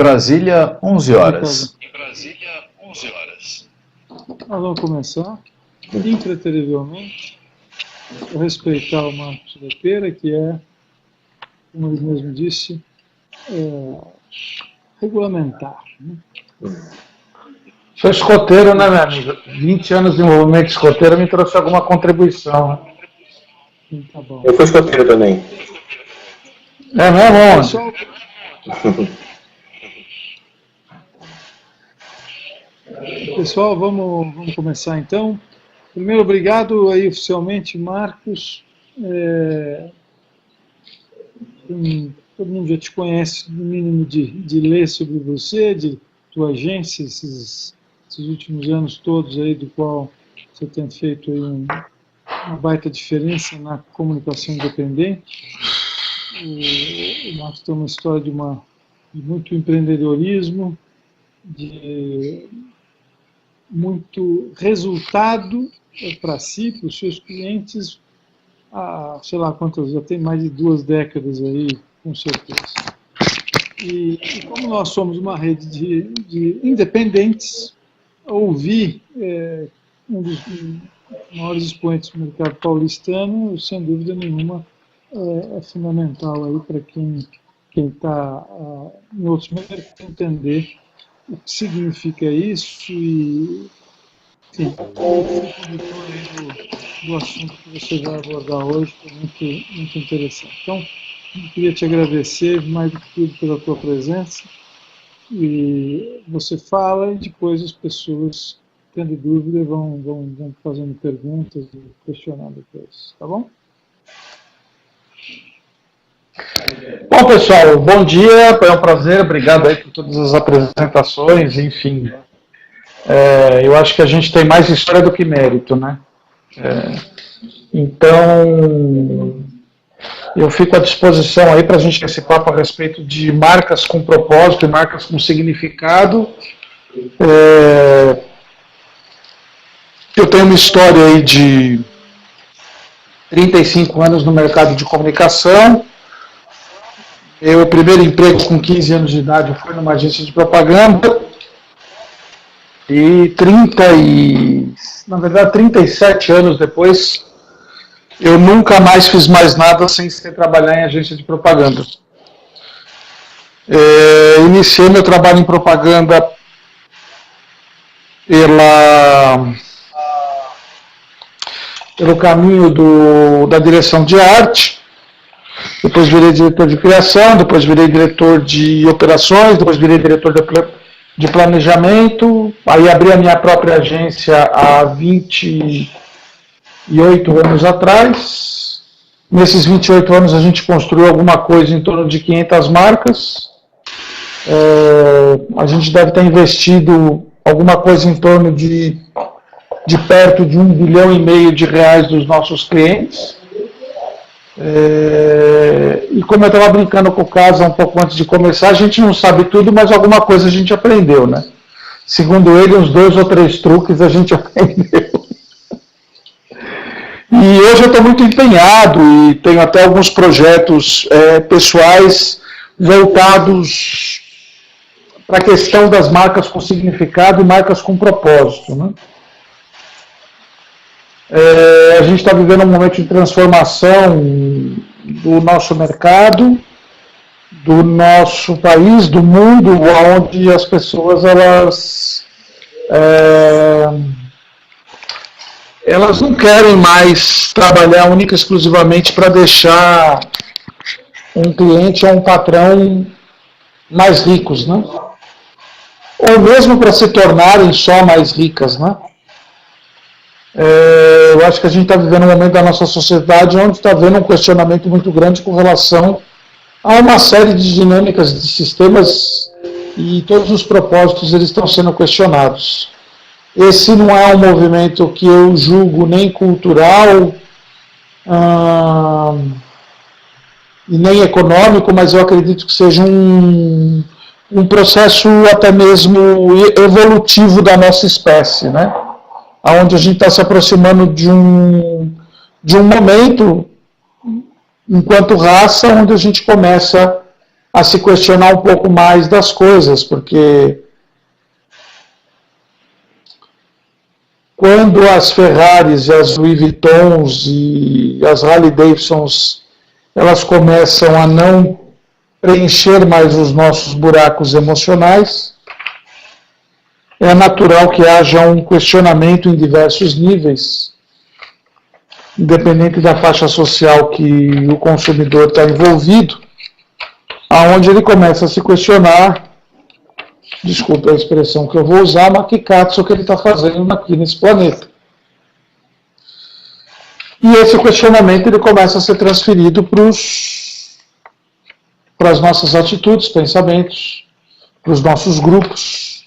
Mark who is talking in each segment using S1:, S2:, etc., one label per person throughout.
S1: Brasília, 11 horas.
S2: Nós vamos começar, impreterivelmente, a respeitar o Marcos da Pera, que é, como ele mesmo disse, regulamentar. Né?
S3: Sou escoteiro, né, meu amigo? 20 anos de movimento escoteiro me trouxe alguma contribuição.
S2: Né? Tá bom.
S4: Eu sou escoteiro também.
S3: É mesmo?
S2: Pessoal, pessoal, vamos começar então. Primeiro, obrigado aí oficialmente, Marcos. Todo mundo já te conhece, no mínimo, de ler sobre você, de tua agência, esses últimos anos todos aí, do qual você tem feito aí uma baita diferença na comunicação independente. O Marcos tem uma história de muito empreendedorismo, de muito resultado para si, para os seus clientes, sei lá quantas, já tem mais de 2 décadas aí, com certeza. E como nós somos uma rede de independentes, ouvir um dos maiores expoentes do mercado paulistano, sem dúvida nenhuma, é fundamental aí para quem está em outros mercados entender o que significa isso e, enfim, do assunto que você vai abordar hoje, que é muito interessante. Então, eu queria te agradecer mais do que tudo pela tua presença, e você fala e depois as pessoas, tendo dúvida, vão fazendo perguntas e questionando depois, tá bom?
S3: Bom, pessoal, bom dia, é um prazer, obrigado aí por todas as apresentações, enfim. Eu acho que a gente tem mais história do que mérito, né? Então, eu fico à disposição aí para a gente ter esse papo a respeito de marcas com propósito e marcas com significado. Eu tenho uma história aí de 35 anos no mercado de comunicação. O primeiro emprego com 15 anos de idade foi numa agência de propaganda. E 37 anos depois, eu nunca mais fiz mais nada sem ser trabalhar em agência de propaganda. Iniciei meu trabalho em propaganda pelo caminho da direção de arte. Depois virei diretor de criação, depois virei diretor de operações, depois virei diretor de planejamento. Aí abri a minha própria agência há 28 anos atrás. Nesses 28 anos a gente construiu alguma coisa em torno de 500 marcas. A gente deve ter investido alguma coisa em torno de perto de R$1,5 bilhão dos nossos clientes. E como eu estava brincando com o Casa um pouco antes de começar, a gente não sabe tudo, mas alguma coisa a gente aprendeu, né? Segundo ele, uns 2 ou 3 truques a gente aprendeu. E hoje eu estou muito empenhado e tenho até alguns projetos pessoais voltados para a questão das marcas com significado e marcas com propósito, né? A gente está vivendo um momento de transformação do nosso mercado, do nosso país, do mundo, onde as pessoas elas não querem mais trabalhar única e exclusivamente para deixar um cliente ou um patrão mais ricos, né? Ou mesmo para se tornarem só mais ricas, né? Eu acho que a gente está vivendo um momento da nossa sociedade onde está havendo um questionamento muito grande com relação a uma série de dinâmicas de sistemas e todos os propósitos eles estão sendo questionados. Esse não é um movimento que eu julgo nem cultural e nem econômico, mas eu acredito que seja um processo até mesmo evolutivo da nossa espécie, né? Onde a gente está se aproximando de um momento, enquanto raça, onde a gente começa a se questionar um pouco mais das coisas, porque quando as Ferraris e as Louis Vuittons e as Harley Davidsons, elas começam a não preencher mais os nossos buracos emocionais, é natural que haja um questionamento em diversos níveis, independente da faixa social que o consumidor está envolvido, aonde ele começa a se questionar, desculpa a expressão que eu vou usar, mas que katsu que ele está fazendo aqui nesse planeta. E esse questionamento ele começa a ser transferido para as nossas atitudes, pensamentos, para os nossos grupos.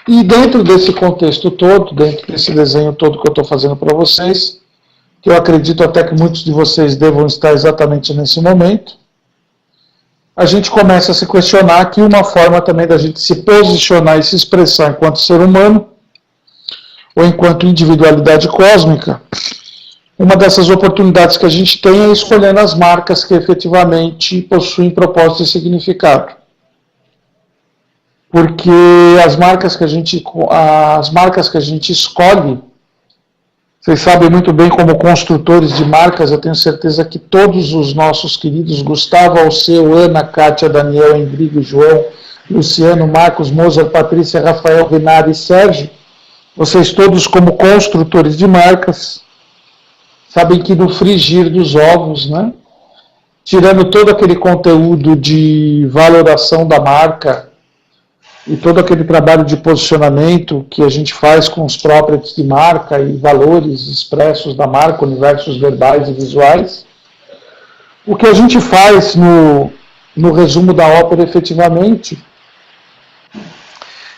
S3: E dentro desse contexto todo, dentro desse desenho todo que eu estou fazendo para vocês, que eu acredito até que muitos de vocês devam estar exatamente nesse momento, a gente começa a se questionar que uma forma também da gente se posicionar e se expressar enquanto ser humano, ou enquanto individualidade cósmica, uma dessas oportunidades que a gente tem é escolhendo as marcas que efetivamente possuem propósito e significado. Porque as marcas que a gente escolhe, vocês sabem muito bem, como construtores de marcas, eu tenho certeza que todos os nossos queridos Gustavo, Alceu, Ana, Kátia, Daniel, Endrigo, João, Luciano, Marcos, Mozart, Patrícia, Rafael, Vinari e Sérgio, vocês todos como construtores de marcas, sabem que no frigir dos ovos, né, tirando todo aquele conteúdo de valoração da marca e todo aquele trabalho de posicionamento que a gente faz com os properties de marca e valores expressos da marca, universos verbais e visuais, o que a gente faz no resumo da ópera efetivamente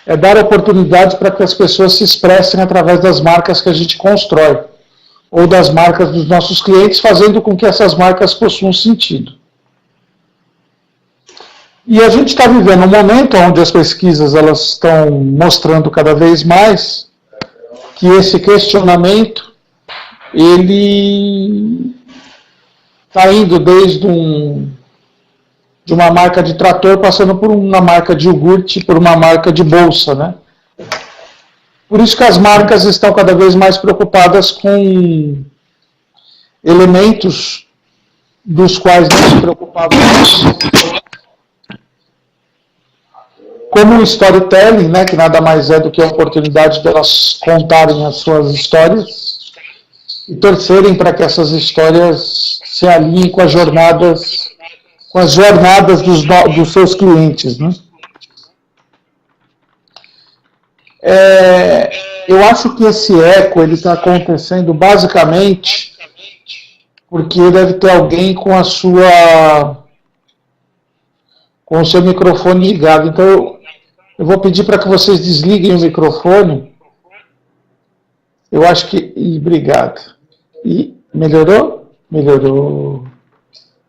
S3: é dar oportunidade para que as pessoas se expressem através das marcas que a gente constrói, ou das marcas dos nossos clientes, fazendo com que essas marcas possuam sentido. E a gente está vivendo um momento onde as pesquisas elas estão mostrando cada vez mais que esse questionamento ele está indo desde de uma marca de trator, passando por uma marca de iogurte, por uma marca de bolsa, né? Por isso que as marcas estão cada vez mais preocupadas com elementos dos quais não se preocupavam antes, como o storytelling, né, que nada mais é do que a oportunidade de elas contarem as suas histórias e torcerem para que essas histórias se alinhem com as jornadas dos seus clientes, né? Eu acho que esse eco ele está acontecendo basicamente porque deve ter alguém com o seu microfone ligado. Então eu vou pedir para que vocês desliguem o microfone. Eu acho que... obrigado. E melhorou? Melhorou.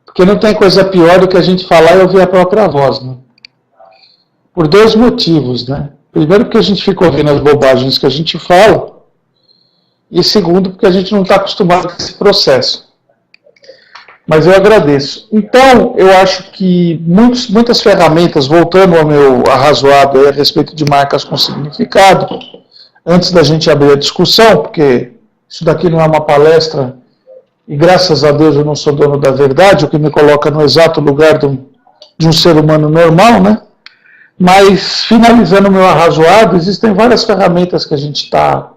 S3: Porque não tem coisa pior do que a gente falar e ouvir a própria voz, né? Por dois motivos, né? Primeiro, porque a gente fica ouvindo as bobagens que a gente fala, e segundo, porque a gente não está acostumado com esse processo. Mas eu agradeço. Então, eu acho que muitas ferramentas, voltando ao meu arrazoado a respeito de marcas com significado, antes da gente abrir a discussão, porque isso daqui não é uma palestra, e graças a Deus eu não sou dono da verdade, o que me coloca no exato lugar de um ser humano normal, né? Mas, finalizando o meu arrazoado, existem várias ferramentas que a gente está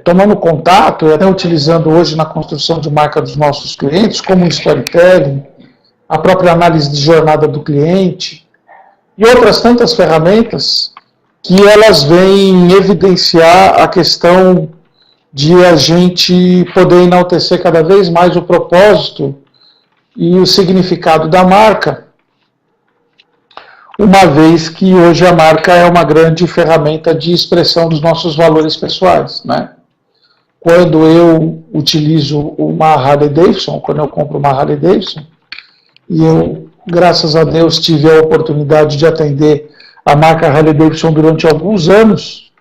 S3: tomando contato e até utilizando hoje na construção de marca dos nossos clientes, como o storytelling, a própria análise de jornada do cliente e outras tantas ferramentas que elas vêm evidenciar a questão de a gente poder enaltecer cada vez mais o propósito e o significado da marca, uma vez que hoje a marca é uma grande ferramenta de expressão dos nossos valores pessoais, né? Quando eu utilizo uma Harley Davidson, quando eu compro uma Harley Davidson, e eu, graças a Deus, tive a oportunidade de atender a marca Harley Davidson durante alguns anos,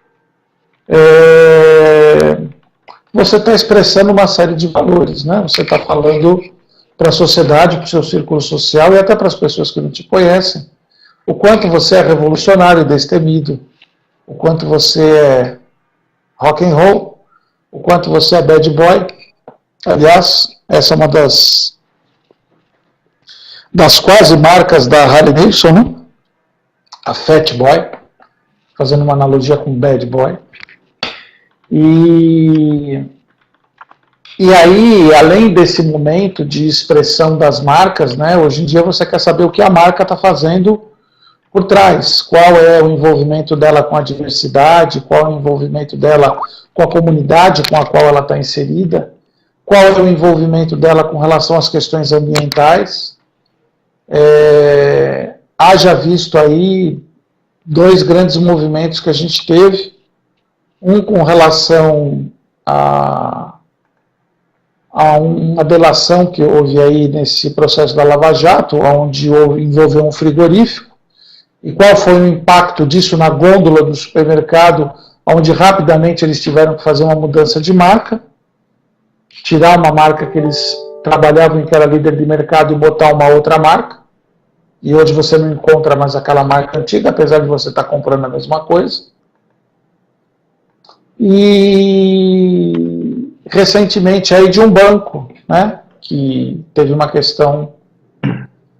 S3: você está expressando uma série de valores, né? Você está falando para a sociedade, para o seu círculo social e até para as pessoas que não te conhecem, o quanto você é revolucionário e destemido, o quanto você é rock and roll, o quanto você é bad boy. Aliás, essa é uma das quase marcas da Harley Davidson, né? A Fat Boy, fazendo uma analogia com bad boy. E aí, além desse momento de expressão das marcas, né, hoje em dia você quer saber o que a marca está fazendo por trás, qual é o envolvimento dela com a diversidade, qual é o envolvimento dela com a comunidade com a qual ela está inserida, qual é o envolvimento dela com relação às questões ambientais. Haja visto aí 2 grandes movimentos que a gente teve, um com relação a uma delação que houve aí nesse processo da Lava Jato, onde envolveu um frigorífico, e qual foi o impacto disso na gôndola do supermercado, onde rapidamente eles tiveram que fazer uma mudança de marca, tirar uma marca que eles trabalhavam em que era líder de mercado e botar uma outra marca, e hoje você não encontra mais aquela marca antiga, apesar de você estar comprando a mesma coisa. E recentemente aí de um banco, né, que teve uma questão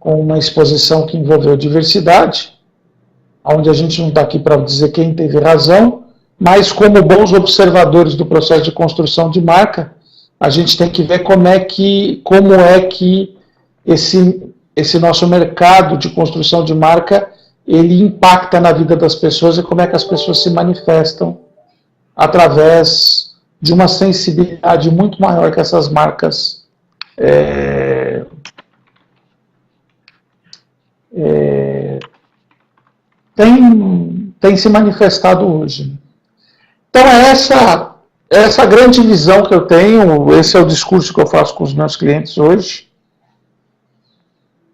S3: com uma exposição que envolveu diversidade, onde a gente não está aqui para dizer quem teve razão, mas como bons observadores do processo de construção de marca, a gente tem que ver como é que esse nosso mercado de construção de marca, ele impacta na vida das pessoas e como é que as pessoas se manifestam através de uma sensibilidade muito maior que essas marcas tem se manifestado hoje. Então é essa grande visão que eu tenho, esse é o discurso que eu faço com os meus clientes hoje.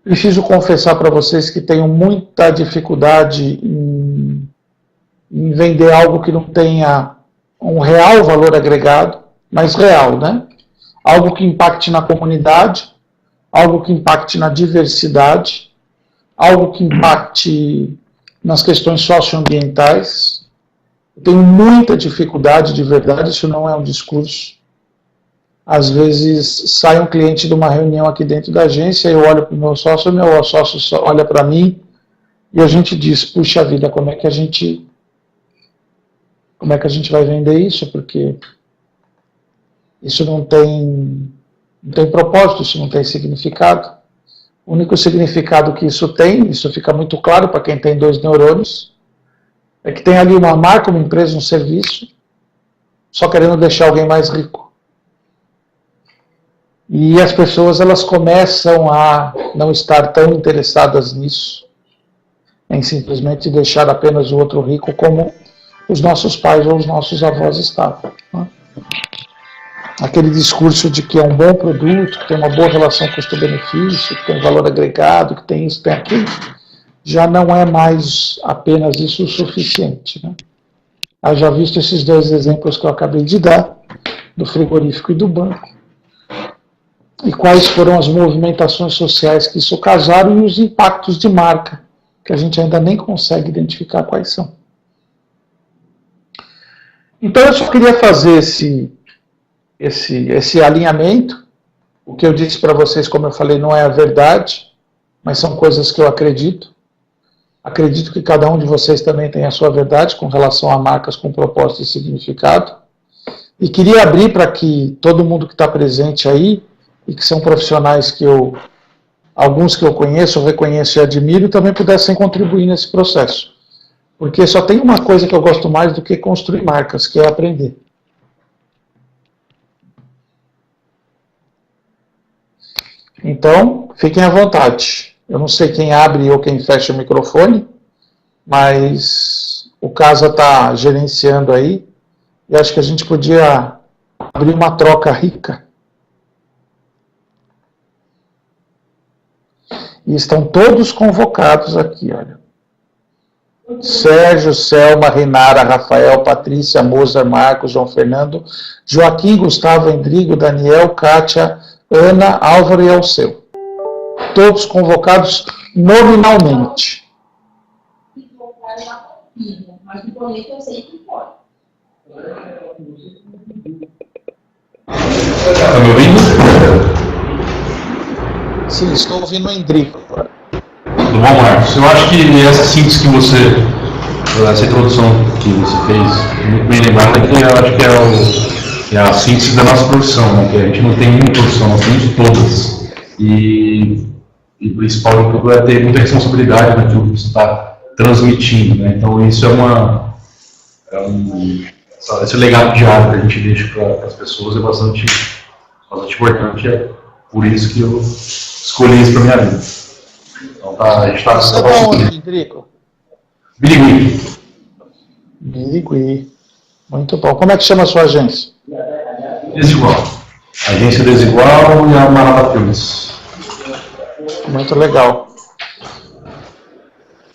S3: Preciso confessar para vocês que tenho muita dificuldade em vender algo que não tenha um real valor agregado, mas real, né? Algo que impacte na comunidade, algo que impacte na diversidade, algo que impacte nas questões socioambientais. Eu tenho muita dificuldade, de verdade, isso não é um discurso. Às vezes sai um cliente de uma reunião aqui dentro da agência, eu olho para o meu sócio olha para mim, e a gente diz, puxa vida, como é que a gente vai vender isso? Porque isso não tem propósito, isso não tem significado. O único significado que isso tem, isso fica muito claro para quem tem 2 neurônios, é que tem ali uma marca, uma empresa, um serviço, só querendo deixar alguém mais rico. E as pessoas, elas começam a não estar tão interessadas nisso, em simplesmente deixar apenas o outro rico como os nossos pais ou os nossos avós estavam. Né? Aquele discurso de que é um bom produto, que tem uma boa relação custo-benefício, que tem valor agregado, que tem isso, tem aquilo, já não é mais apenas isso o suficiente. Né? Haja visto esses 2 exemplos que eu acabei de dar, do frigorífico e do banco, e quais foram as movimentações sociais que isso causaram e os impactos de marca, que a gente ainda nem consegue identificar quais são. Então eu só queria fazer esse alinhamento. O que eu disse para vocês, como eu falei, não é a verdade, mas são coisas que eu acredito. Acredito que cada um de vocês também tem a sua verdade com relação a marcas com propósito e significado. E queria abrir para que todo mundo que está presente aí, e que são profissionais que alguns que eu conheço, reconheço e admiro, também pudessem contribuir nesse processo. Porque só tem uma coisa que eu gosto mais do que construir marcas, que é aprender. Então, fiquem à vontade. Eu não sei quem abre ou quem fecha o microfone, mas o Casa está gerenciando aí, e acho que a gente podia abrir uma troca rica. E estão todos convocados aqui, olha. Sérgio, Selma, Renara, Rafael, Patrícia, Mozart, Marcos, João Fernando, Joaquim, Gustavo, Endrigo, Daniel, Kátia, Ana, Álvaro e Alceu. Todos convocados nominalmente.
S4: Mas no boleto eu sei que pode.
S5: Está me ouvindo?
S3: Sim, estou ouvindo o Endrigo agora.
S5: Tudo bom, Marcos? Eu acho que essa síntese que você, essa introdução que você fez, muito bem lembrada, que eu acho que é a síntese da nossa profissão, né? Que a gente não tem uma profissão, nós temos todas. E o principal de tudo é ter muita responsabilidade naquilo que você está transmitindo, né? Então isso esse legado diário que a gente deixa para as pessoas é bastante importante, é por isso que eu escolhi isso para minha vida. Então a gente está...
S3: Você é onde, Endrigo?
S5: Birigui.
S3: Birigui. Muito bom. Como é que chama a sua agência?
S5: Desigual. Agência Desigual e a Maraba Filmes.
S3: Muito legal.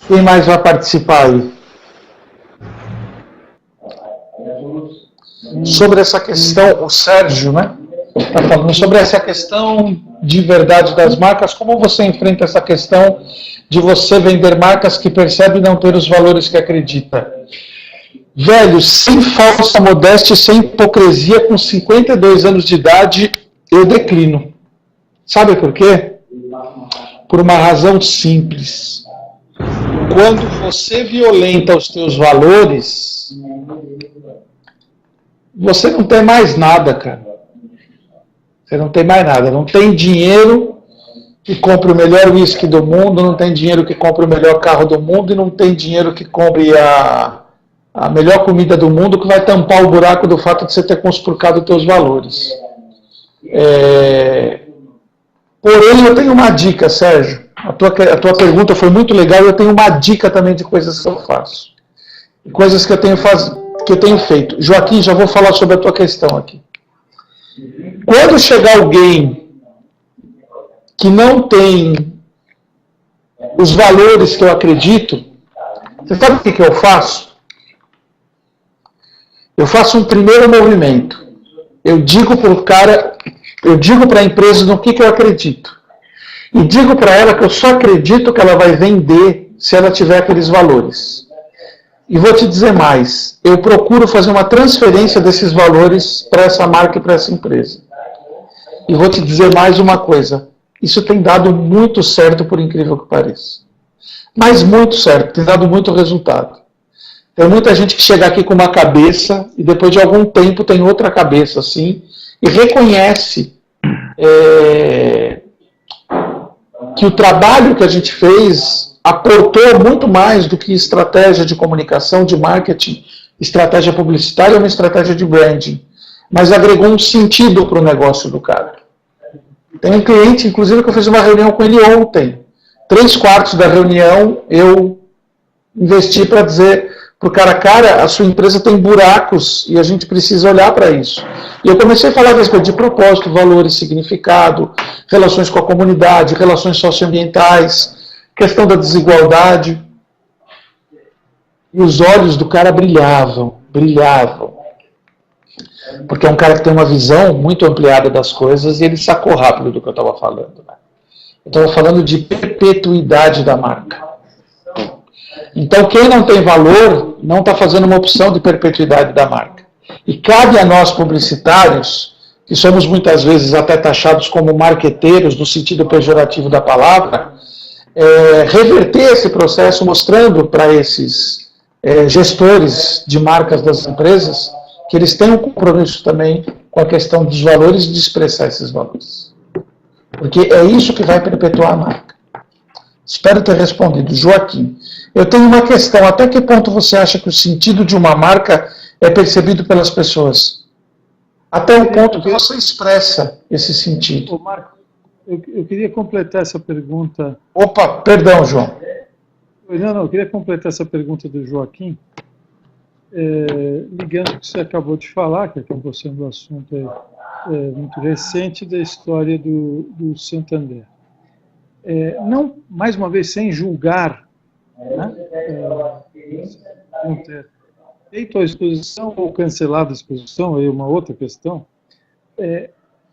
S3: Quem mais vai participar aí? Sobre essa questão, o Sérgio, né? Está falando sobre essa questão de verdade das marcas. Como você enfrenta essa questão de você vender marcas que percebe não ter os valores que acredita? Velho, sem falsa modéstia e sem hipocrisia, com 52 anos de idade, eu declino. Sabe por quê? Por uma razão simples. Quando você violenta os teus valores, você não tem mais nada, cara. Você não tem mais nada. Não tem dinheiro que compre o melhor uísque do mundo, não tem dinheiro que compre o melhor carro do mundo e não tem dinheiro que compre a melhor comida do mundo que vai tampar o buraco do fato de você ter conspurcado os teus valores. Porém, eu tenho uma dica, Sérgio. A tua pergunta foi muito legal e eu tenho uma dica também de coisas que eu faço. Coisas que eu tenho feito. Joaquim, já vou falar sobre a tua questão aqui. Quando chegar alguém que não tem os valores que eu acredito, você sabe o que eu faço? Eu faço um primeiro movimento. Eu digo para a empresa no que eu acredito. E digo para ela que eu só acredito que ela vai vender se ela tiver aqueles valores. E vou te dizer mais, eu procuro fazer uma transferência desses valores para essa marca e para essa empresa. E vou te dizer mais uma coisa, isso tem dado muito certo, por incrível que pareça. Mas muito certo, tem dado muito resultado. Tem muita gente que chega aqui com uma cabeça e depois de algum tempo tem outra cabeça assim e reconhece que o trabalho que a gente fez aportou muito mais do que estratégia de comunicação, de marketing, estratégia publicitária ou uma estratégia de branding, mas agregou um sentido para o negócio do cara. Tem um cliente, inclusive, que eu fiz uma reunião com ele ontem. 3/4 da reunião eu investi para dizer para o cara, a sua empresa tem buracos e a gente precisa olhar para isso. E eu comecei a falar a respeito de propósito, valores, significado, relações com a comunidade, relações socioambientais, questão da desigualdade. E os olhos do cara brilhavam. Porque é um cara que tem uma visão muito ampliada das coisas e ele sacou rápido do que eu estava falando. Né? Eu estava falando de perpetuidade da marca. Então, quem não tem valor não está fazendo uma opção de perpetuidade da marca. E cabe a nós, publicitários, que somos muitas vezes até taxados como marqueteiros, no sentido pejorativo da palavra, reverter esse processo mostrando para esses gestores de marcas das empresas que eles têm um compromisso também com a questão dos valores e de expressar esses valores. Porque é isso que vai perpetuar a marca. Espero ter respondido. Joaquim, eu tenho uma questão. Até que ponto você acha que o sentido de uma marca é percebido pelas pessoas? Até o ponto que você expressa esse sentido.
S2: Ô, Marco, eu queria completar essa pergunta.
S3: Opa, perdão, João.
S2: Não, eu queria completar essa pergunta do Joaquim, ligando ao que você acabou de falar, que acabou sendo um assunto muito recente da história do Santander. Não, mais uma vez, sem julgar, né, vão ter feito a exposição ou cancelado a exposição, aí uma outra questão,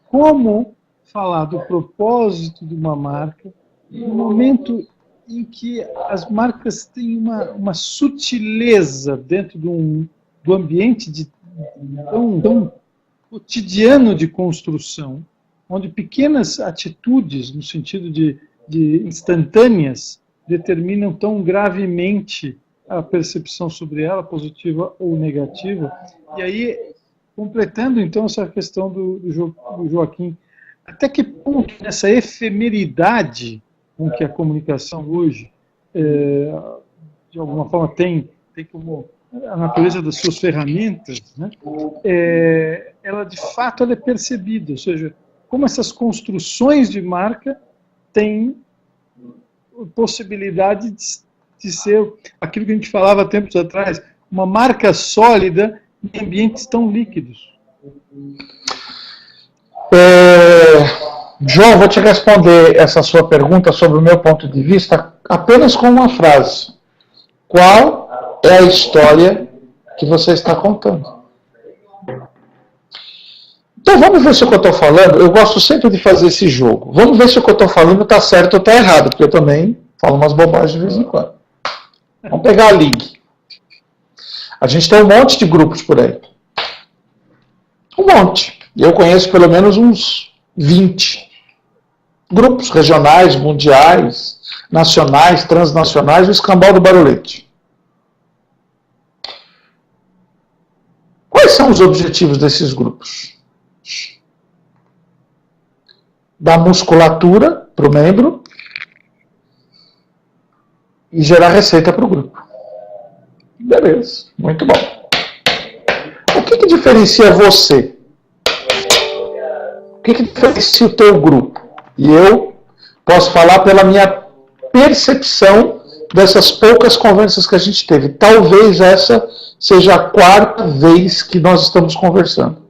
S2: como falar do propósito de uma marca no momento em que as marcas têm uma sutileza dentro do ambiente tão cotidiano de construção, onde pequenas atitudes, no sentido de instantâneas, determinam tão gravemente a percepção sobre ela, positiva ou negativa. E aí, completando então essa questão do Joaquim, até que ponto essa efemeridade com que a comunicação hoje, de alguma forma, tem como a natureza das suas ferramentas, né, ela de fato ela é percebida, ou seja, como essas construções de marca têm possibilidade de ser aquilo que a gente falava tempos atrás, uma marca sólida em ambientes tão líquidos.
S3: João, vou te responder essa sua pergunta sobre o meu ponto de vista apenas com uma frase. Qual é a história que você está contando? Então vamos ver se o que eu estou falando, eu gosto sempre de fazer esse jogo. Vamos ver se o que eu estou falando está certo ou está errado, porque eu também falo umas bobagens de vez em quando. Vamos pegar a League. A gente tem um monte de grupos por aí. Um monte. Eu conheço pelo menos uns 20 grupos regionais, mundiais, nacionais, transnacionais, o escambau do barulhete. Quais são os objetivos desses grupos? Dar musculatura para o membro e gerar receita para o grupo. Beleza, muito bom. O que diferencia você? O que diferencia o teu grupo? E eu posso falar pela minha percepção dessas poucas conversas que a gente teve. Talvez essa seja a 4ª vez que nós estamos conversando.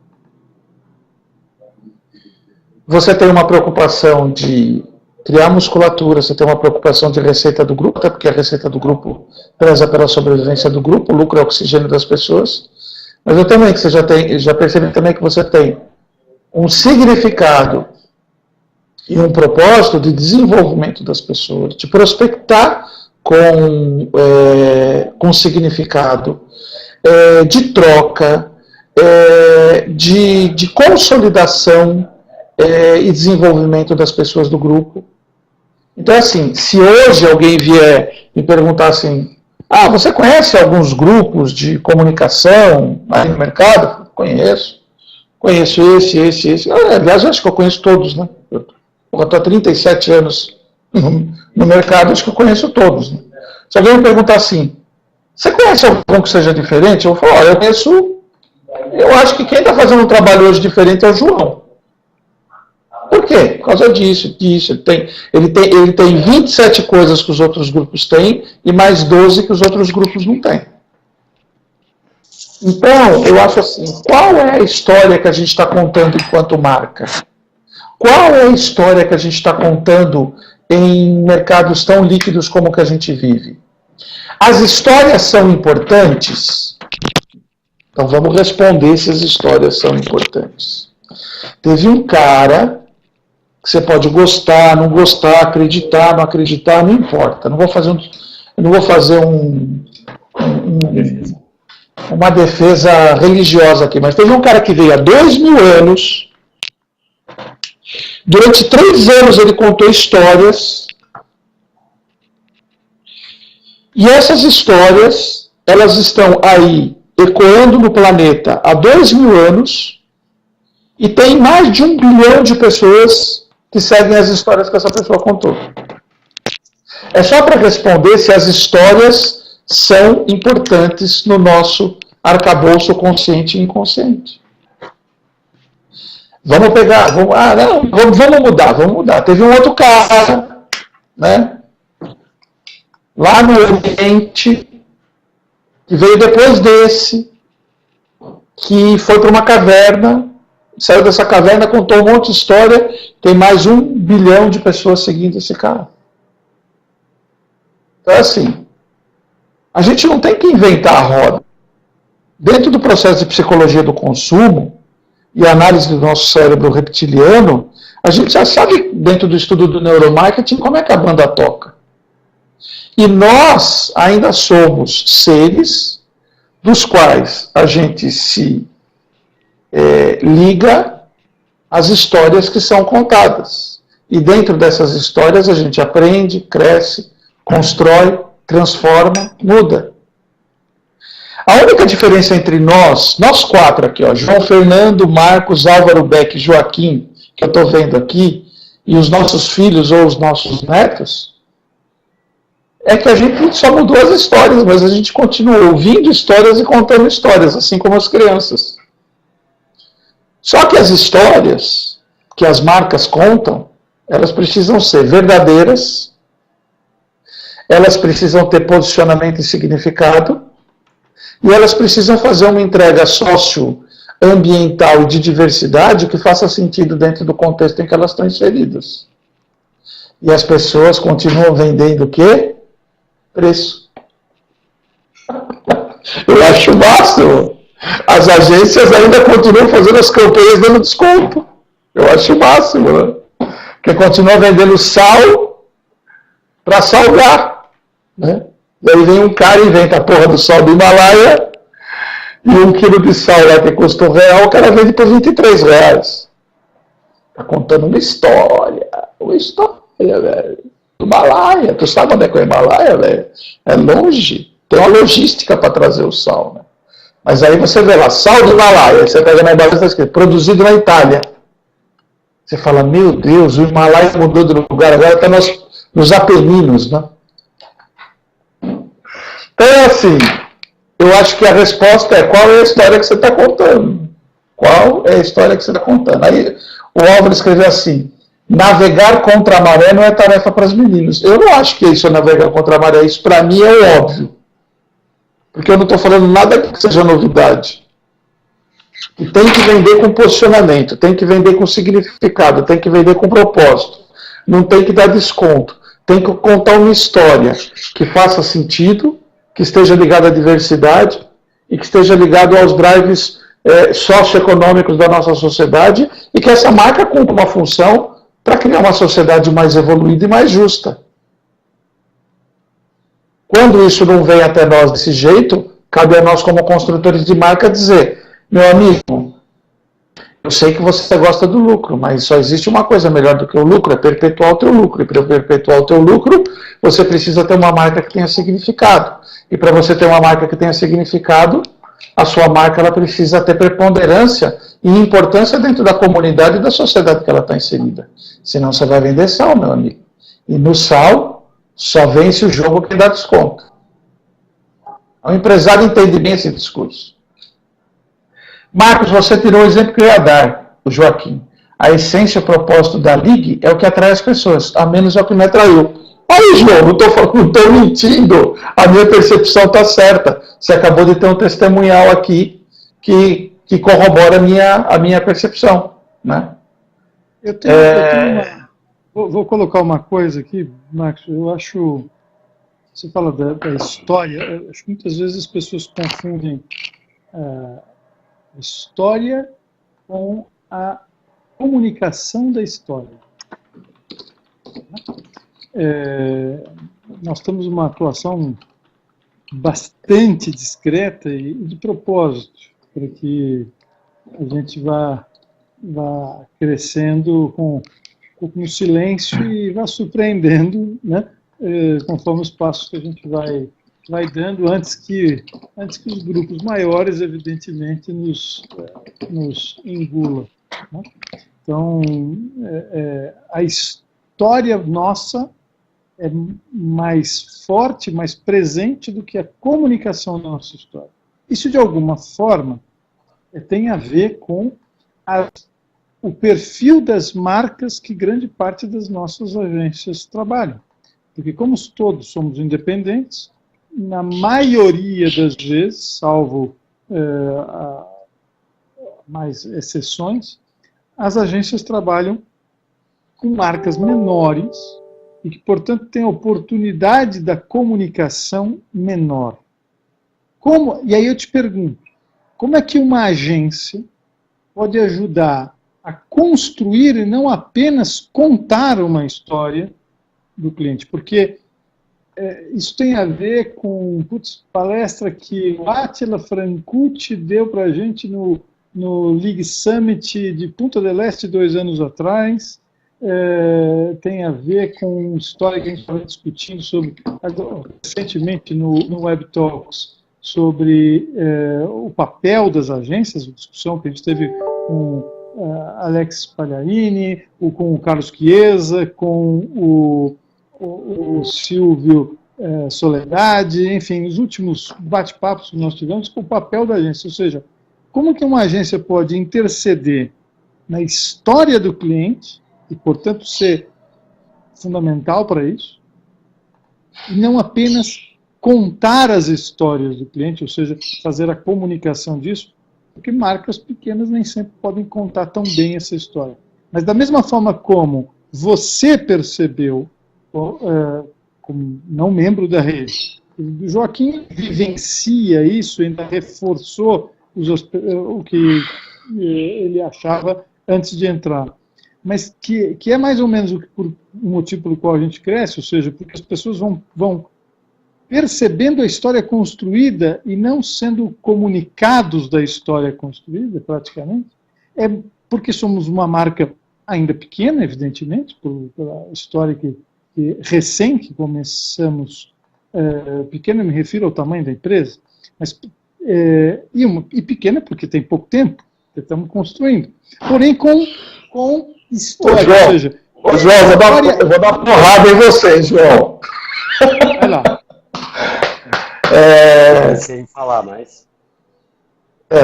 S3: Você tem uma preocupação de criar musculatura, você tem uma preocupação de receita do grupo, até porque a receita do grupo preza pela sobrevivência do grupo, o lucro é o oxigênio das pessoas. Mas eu também, que você já percebi também que você tem um significado e um propósito de desenvolvimento das pessoas, de prospectar com significado, de troca, de consolidação e desenvolvimento das pessoas do grupo. Então, assim, se hoje alguém vier me perguntar assim, você conhece alguns grupos de comunicação aí no mercado? Conheço esse. Aliás, eu acho que eu conheço todos, né? Eu estou há 37 anos no mercado, acho que eu conheço todos. Né? Se alguém me perguntar assim, você conhece algum que seja diferente? Eu vou falar, eu conheço, eu acho que quem está fazendo um trabalho hoje diferente é o João. Por quê? Por causa disso. Ele tem 27 coisas que os outros grupos têm e mais 12 que os outros grupos não têm. Então, eu acho assim, qual é a história que a gente está contando enquanto marca? Qual é a história que a gente está contando em mercados tão líquidos como o que a gente vive? As histórias são importantes? Então vamos responder se as histórias são importantes. Teve um cara que você pode gostar, não gostar, acreditar, não acreditar, não importa. Não vou fazer uma defesa religiosa aqui, mas teve um cara que veio há 2000 anos, durante 3 anos ele contou histórias, e essas histórias, elas estão aí ecoando no planeta há 2000 anos, e tem mais de 1 bilhão de pessoas que seguem as histórias que essa pessoa contou. É só para responder se as histórias são importantes no nosso arcabouço consciente e inconsciente. Vamos mudar. Teve um outro cara, né? Lá no Oriente, que veio depois desse, que foi para uma caverna, saiu dessa caverna, contou um monte de história, tem mais 1 bilhão de pessoas seguindo esse cara. Então, assim, A gente não tem que inventar a roda. Dentro do processo de psicologia do consumo e análise do nosso cérebro reptiliano, a gente já sabe, dentro do estudo do neuromarketing, como é que a banda toca. E nós ainda somos seres dos quais a gente se liga às histórias que são contadas. E dentro dessas histórias a gente aprende, cresce, constrói, transforma, muda. A única diferença entre nós quatro aqui, ó, João Fernando, Marcos, Álvaro Beck e Joaquim, que eu estou vendo aqui, e os nossos filhos ou os nossos netos, é que a gente só mudou as histórias, mas a gente continua ouvindo histórias e contando histórias, assim como as crianças. Só que as histórias que as marcas contam, elas precisam ser verdadeiras, elas precisam ter posicionamento e significado, e elas precisam fazer uma entrega socioambiental e de diversidade que faça sentido dentro do contexto em que elas estão inseridas. E as pessoas continuam vendendo o quê? Preço. Eu acho o máximo. As agências ainda continuam fazendo as campanhas dando desconto. Eu acho o máximo, né? Porque continuam vendendo sal para salgar, né? E aí vem um cara e inventa a porra do sal do Himalaia e 1 quilo de sal lá que custa R$1, o cara vende por R$23. Tá contando uma história, velho. Himalaia, tu sabe onde é que é o Himalaia, velho? É longe, tem uma logística para trazer o sal, né? Mas aí você vê lá, sal do Himalaia, você pega na embalagem e está escrito, produzido na Itália. Você fala, meu Deus, o Himalaia mudou de lugar, agora está nos Apeninos, né? Então, assim, eu acho que a resposta é qual é a história que você está contando. Qual é a história que você está contando? Aí o Álvaro escreveu assim, navegar contra a maré não é tarefa para os meninos. Eu não acho que isso é navegar contra a maré, isso para mim é óbvio. Porque eu não estou falando nada que seja novidade. E tem que vender com posicionamento, tem que vender com significado, tem que vender com propósito. Não tem que dar desconto. Tem que contar uma história que faça sentido, que esteja ligada à diversidade e que esteja ligado aos drives socioeconômicos da nossa sociedade e que essa marca cumpra uma função para criar uma sociedade mais evoluída e mais justa. Quando isso não vem até nós desse jeito, cabe a nós como construtores de marca dizer, meu amigo, eu sei que você gosta do lucro, mas só existe uma coisa melhor do que o lucro, é perpetuar o teu lucro. E para perpetuar o teu lucro, você precisa ter uma marca que tenha significado. E para você ter uma marca que tenha significado, a sua marca ela precisa ter preponderância e importância dentro da comunidade e da sociedade que ela está inserida. Senão você vai vender sal, meu amigo. E no sal, só vence o jogo quem dá desconto. O empresário entende bem esse discurso. Marcos, você tirou o exemplo que eu ia dar, o Joaquim. A essência e o propósito da Ligue é o que atrai as pessoas, a menos é o que me atraiu. Aí, João, não estou mentindo. A minha percepção está certa. Você acabou de ter um testemunhal aqui que corrobora a minha percepção. Né?
S2: Eu tenho vou colocar uma coisa aqui, Marcos. Eu acho... Você fala da história. Eu acho que muitas vezes as pessoas confundem a história com a comunicação da história. Nós temos uma atuação bastante discreta e de propósito, para que a gente vá crescendo com no silêncio e vá surpreendendo, né, conforme os passos que a gente vai dando, antes que os grupos maiores, evidentemente, nos engulam. Né? Então, a história nossa é mais forte, mais presente do que a comunicação da nossa história. Isso, de alguma forma, tem a ver com o perfil das marcas que grande parte das nossas agências trabalham. Porque como todos somos independentes, na maioria das vezes, salvo mais exceções, as agências trabalham com marcas menores e que, portanto, têm a oportunidade da comunicação menor. E aí eu te pergunto, como é que uma agência pode ajudar a construir e não apenas contar uma história do cliente? Porque isso tem a ver com palestra que o Attila Francucci deu para a gente no League Summit de Punta del Este 2 anos atrás. Tem a ver com história que a gente estava discutindo recentemente no Web Talks sobre o papel das agências, a discussão que a gente teve com Alex Pagliarini, com o Carlos Chiesa, com o Silvio Soledade, enfim, nos últimos bate-papos que nós tivemos, com o papel da agência, ou seja, como que uma agência pode interceder na história do cliente e, portanto, ser fundamental para isso, e não apenas contar as histórias do cliente, ou seja, fazer a comunicação disso, porque marcas pequenas nem sempre podem contar tão bem essa história. Mas da mesma forma como você percebeu, como não membro da rede, o Joaquim vivencia isso, ainda reforçou o que ele achava antes de entrar. Mas que é mais ou menos o motivo pelo qual a gente cresce, ou seja, porque as pessoas vão percebendo a história construída e não sendo comunicados da história construída, praticamente, porque somos uma marca ainda pequena, evidentemente, pela história que recém que começamos, pequena, me refiro ao tamanho da empresa, mas, e pequena porque tem pouco tempo, que estamos construindo, porém com história,
S3: João,
S2: ou seja...
S3: João, eu vou dar porrada em vocês, João.
S2: Vai lá.
S6: Sem falar mais.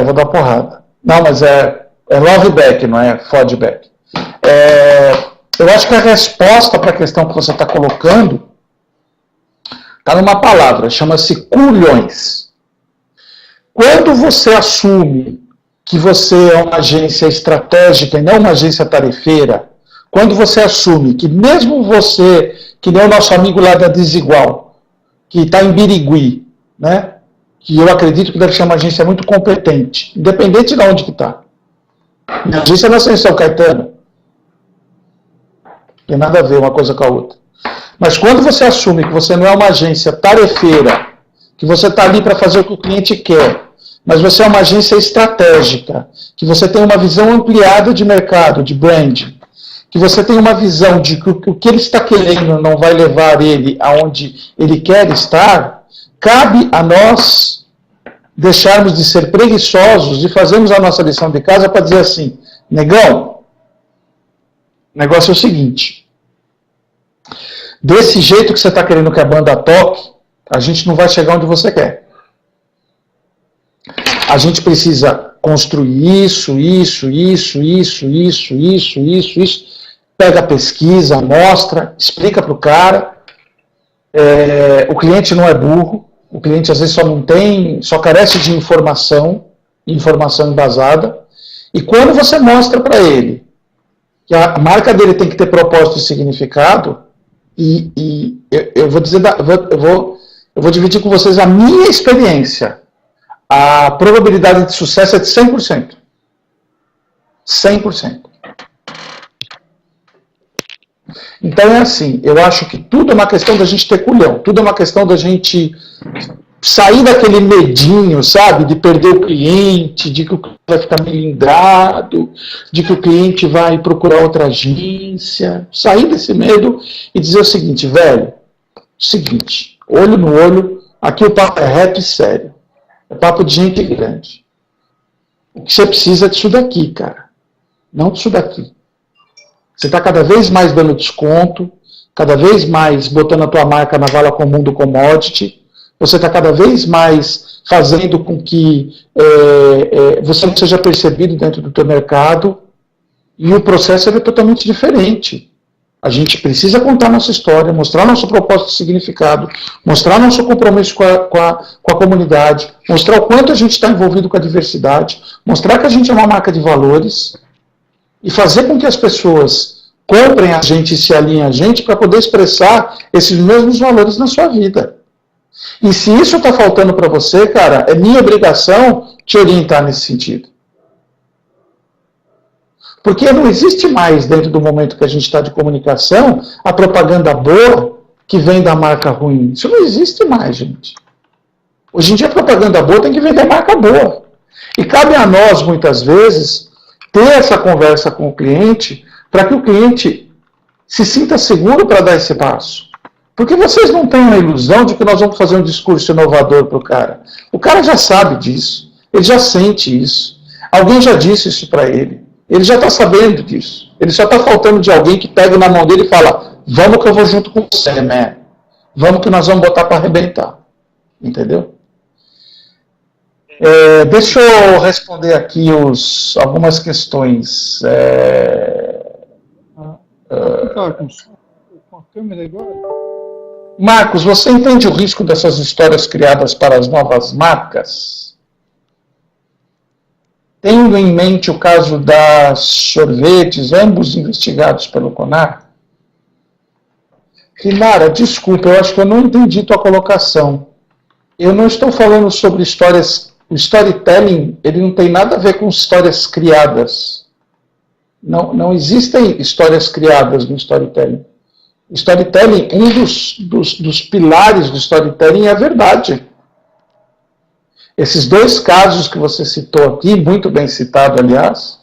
S3: Vou dar porrada. Não, mas é love back, não é feedback. Eu acho que a resposta para a questão que você está colocando está numa palavra, chama-se culhões. Quando você assume que você é uma agência estratégica e não uma agência tarefeira, quando você assume que mesmo você, que nem o nosso amigo lá da Desigual, que está em Birigui, né, que eu acredito que deve ser uma agência muito competente, independente de onde que está. Minha agência é na Ascensão Caetano. Tem nada a ver uma coisa com a outra. Mas quando você assume que você não é uma agência tarefeira, que você está ali para fazer o que o cliente quer, mas você é uma agência estratégica, que você tem uma visão ampliada de mercado, de branding, que você tem uma visão de que o que ele está querendo não vai levar ele aonde ele quer estar, cabe a nós deixarmos de ser preguiçosos e fazermos a nossa lição de casa para dizer assim, negão, o negócio é o seguinte, desse jeito que você está querendo que a banda toque, a gente não vai chegar onde você quer. A gente precisa construir isso. Pega a pesquisa, mostra, explica para o cara. O cliente não é burro, o cliente às vezes só carece de informação embasada. E quando você mostra para ele que a marca dele tem que ter propósito e significado, eu vou dividir com vocês a minha experiência. A probabilidade de sucesso é de 100%. 100%. Então é assim, eu acho que tudo é uma questão da gente ter culhão, tudo é uma questão da gente sair daquele medinho, sabe, de perder o cliente, de que o cliente vai ficar melindrado, de que o cliente vai procurar outra agência, sair desse medo e dizer o seguinte, velho, olho no olho, aqui o papo é reto e sério. É papo de gente grande. O que você precisa é disso daqui, cara. Não disso daqui. Você está cada vez mais dando desconto, cada vez mais botando a tua marca na vala comum do commodity, você está cada vez mais fazendo com que você não seja percebido dentro do teu mercado, e o processo é totalmente diferente. A gente precisa contar nossa história, mostrar nosso propósito e significado, mostrar nosso compromisso com a comunidade, mostrar o quanto a gente está envolvido com a diversidade, mostrar que a gente é uma marca de valores e fazer com que as pessoas comprem a gente e se alinhem a gente para poder expressar esses mesmos valores na sua vida. E se isso está faltando para você, cara, é minha obrigação te orientar nesse sentido. Porque não existe mais, dentro do momento que a gente está de comunicação, a propaganda boa que vem da marca ruim. Isso não existe mais, gente. Hoje em dia a propaganda boa tem que vender marca boa. E cabe a nós, muitas vezes, ter essa conversa com o cliente para que o cliente se sinta seguro para dar esse passo. Porque vocês não têm a ilusão de que nós vamos fazer um discurso inovador para o cara. O cara já sabe disso. Ele já sente isso. Alguém já disse isso para ele. Ele já está sabendo disso. Ele só está faltando de alguém que pega na mão dele e fala: vamos que eu vou junto com você, man. Vamos que nós vamos botar para arrebentar. Entendeu? Deixa eu responder aqui algumas questões.
S2: Com a câmera agora?
S3: Marcos, você entende o risco dessas histórias criadas para as novas marcas? Tendo em mente o caso das sorvetes, ambos investigados pelo CONAR? Rinara, desculpa, eu acho que eu não entendi tua colocação. Eu não estou falando sobre histórias. O storytelling, ele não tem nada a ver com histórias criadas. Não existem histórias criadas no storytelling. Storytelling, um dos pilares do storytelling é a verdade. Esses dois casos que você citou aqui, muito bem citado, aliás,